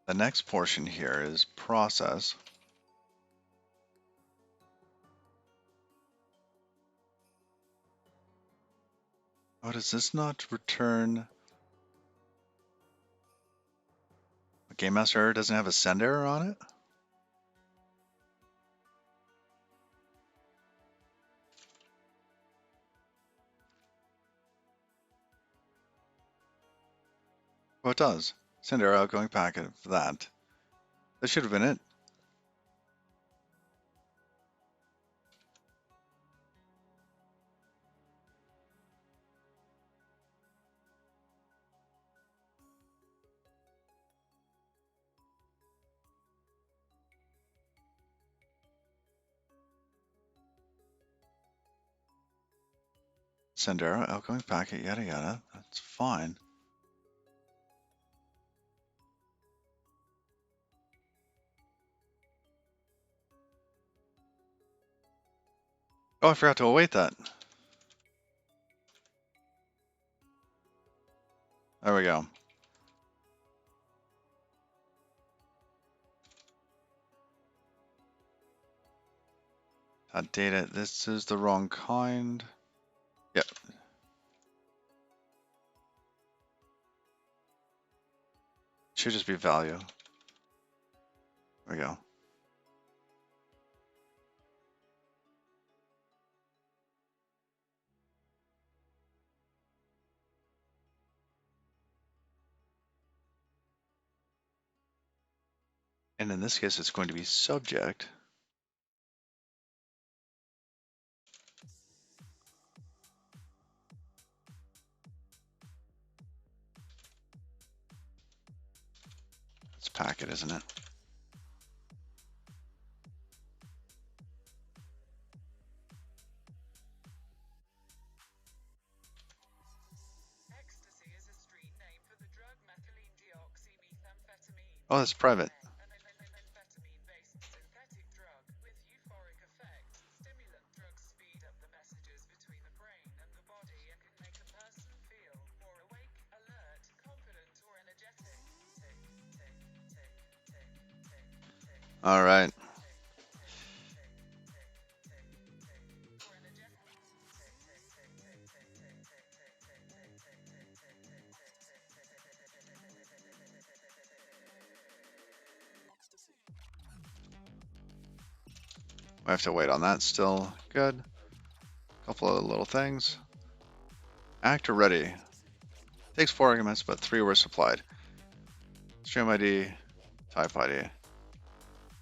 The next portion here is process. Oh, does this not return? A Game Master error doesn't have a send error on it? Oh, it does. Send error outgoing packet for that. That should have been it. Send error outgoing packet, yada yada. That's fine. Oh, I forgot to await that. There we go. Data, this is the wrong kind. Yep. Should just be value. There we go. And in this case, it's going to be subject. It's packet, isn't it? Ecstasy is a street name for the drug methylene deoxymethamphetamine. Oh, that's private. Amphetamine-based synthetic drug with euphoric effects. Stimulant drugs speed up the messages between the brain and the body and can make a person feel more awake, alert, confident, or energetic. Tick, tick, tick, tick, tick, tick. All right. I have to wait on that still. Good. Couple of little things. Actor ready. Takes 4 arguments, but 3 were supplied. Stream ID, type ID.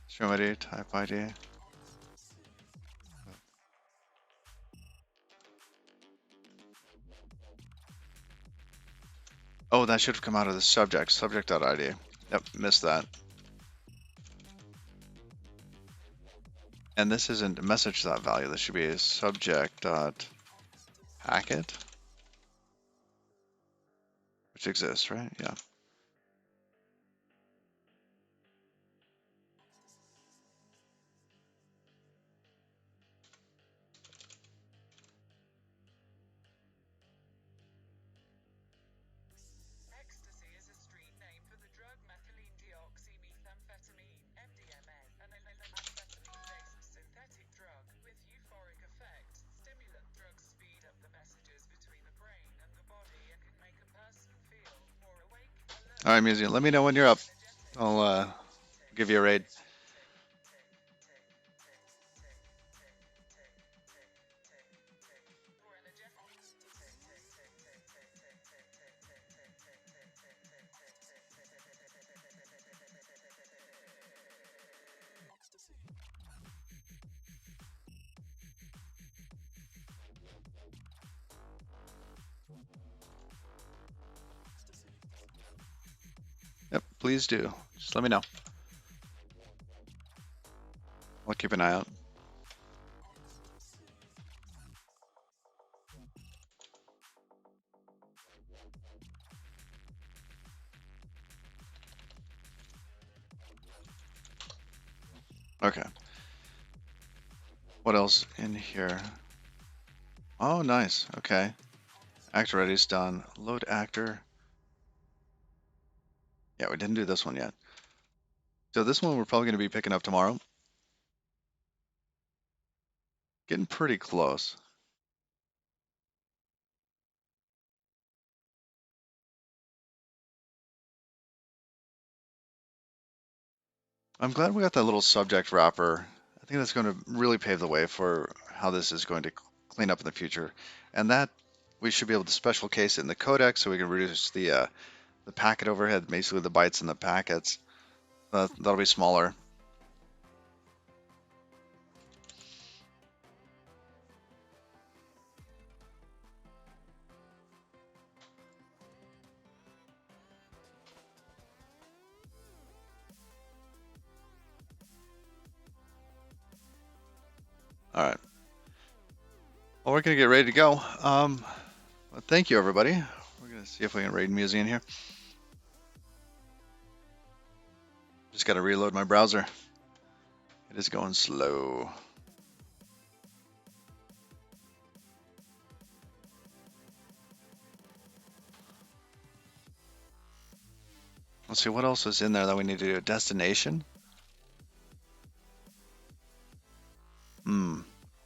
Stream ID, type ID. Oh, that should have come out of the subject. Subject.id. Yep, missed that. And this isn't a message.value. This should be a subject.packet. Which exists, right? Yeah. Ecstasy is a street name for the drug methylene deoxymethamphetamine, MDMA, an amphetamine-based synthetic drug with euphoric effects. Stimulant drugs speed up the messages between the brain and the body and can make a person feel more awake, alert. All right, Museum. Let me know when you're up. I'll give you a raid. Yep, please do. Just let me know. I'll keep an eye out. Okay. What else in here? Oh, nice. Okay. Actor ready's done. Load actor. Yeah, we didn't do this one yet. So this one we're probably going to be picking up tomorrow. Getting pretty close. I'm glad we got that little subject wrapper. I think that's going to really pave the way for how this is going to clean up in the future. And that we should be able to special case it in the codec so we can reduce the packet overhead, basically the bytes in the packets. That'll be smaller. All right. Well, we're going to get ready to go. Well, thank you, everybody. We're going to see if we can raid Musi in here. Just got to reload my browser. It is going slow. Let's see what else is in there that we need to do. Destination.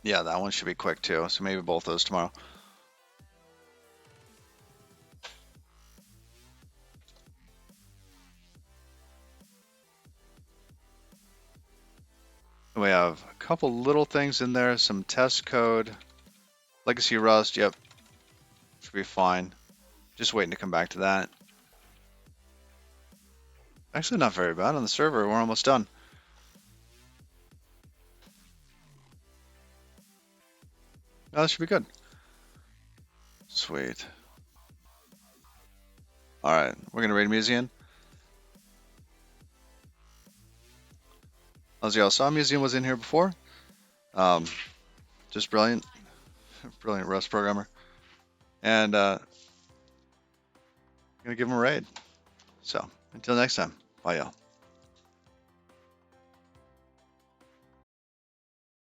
Yeah, that one should be quick too. So maybe both those tomorrow. We have a couple little things in there. Some test code. Legacy Rust. Yep. Should be fine. Just waiting to come back to that. Actually, not very bad on the server. We're almost done. Oh, that should be good. Sweet. All right, we're gonna raid Museum. As y'all saw, Museum was in here before. Just brilliant, brilliant Rust programmer, and gonna give him a raid. So until next time, bye y'all.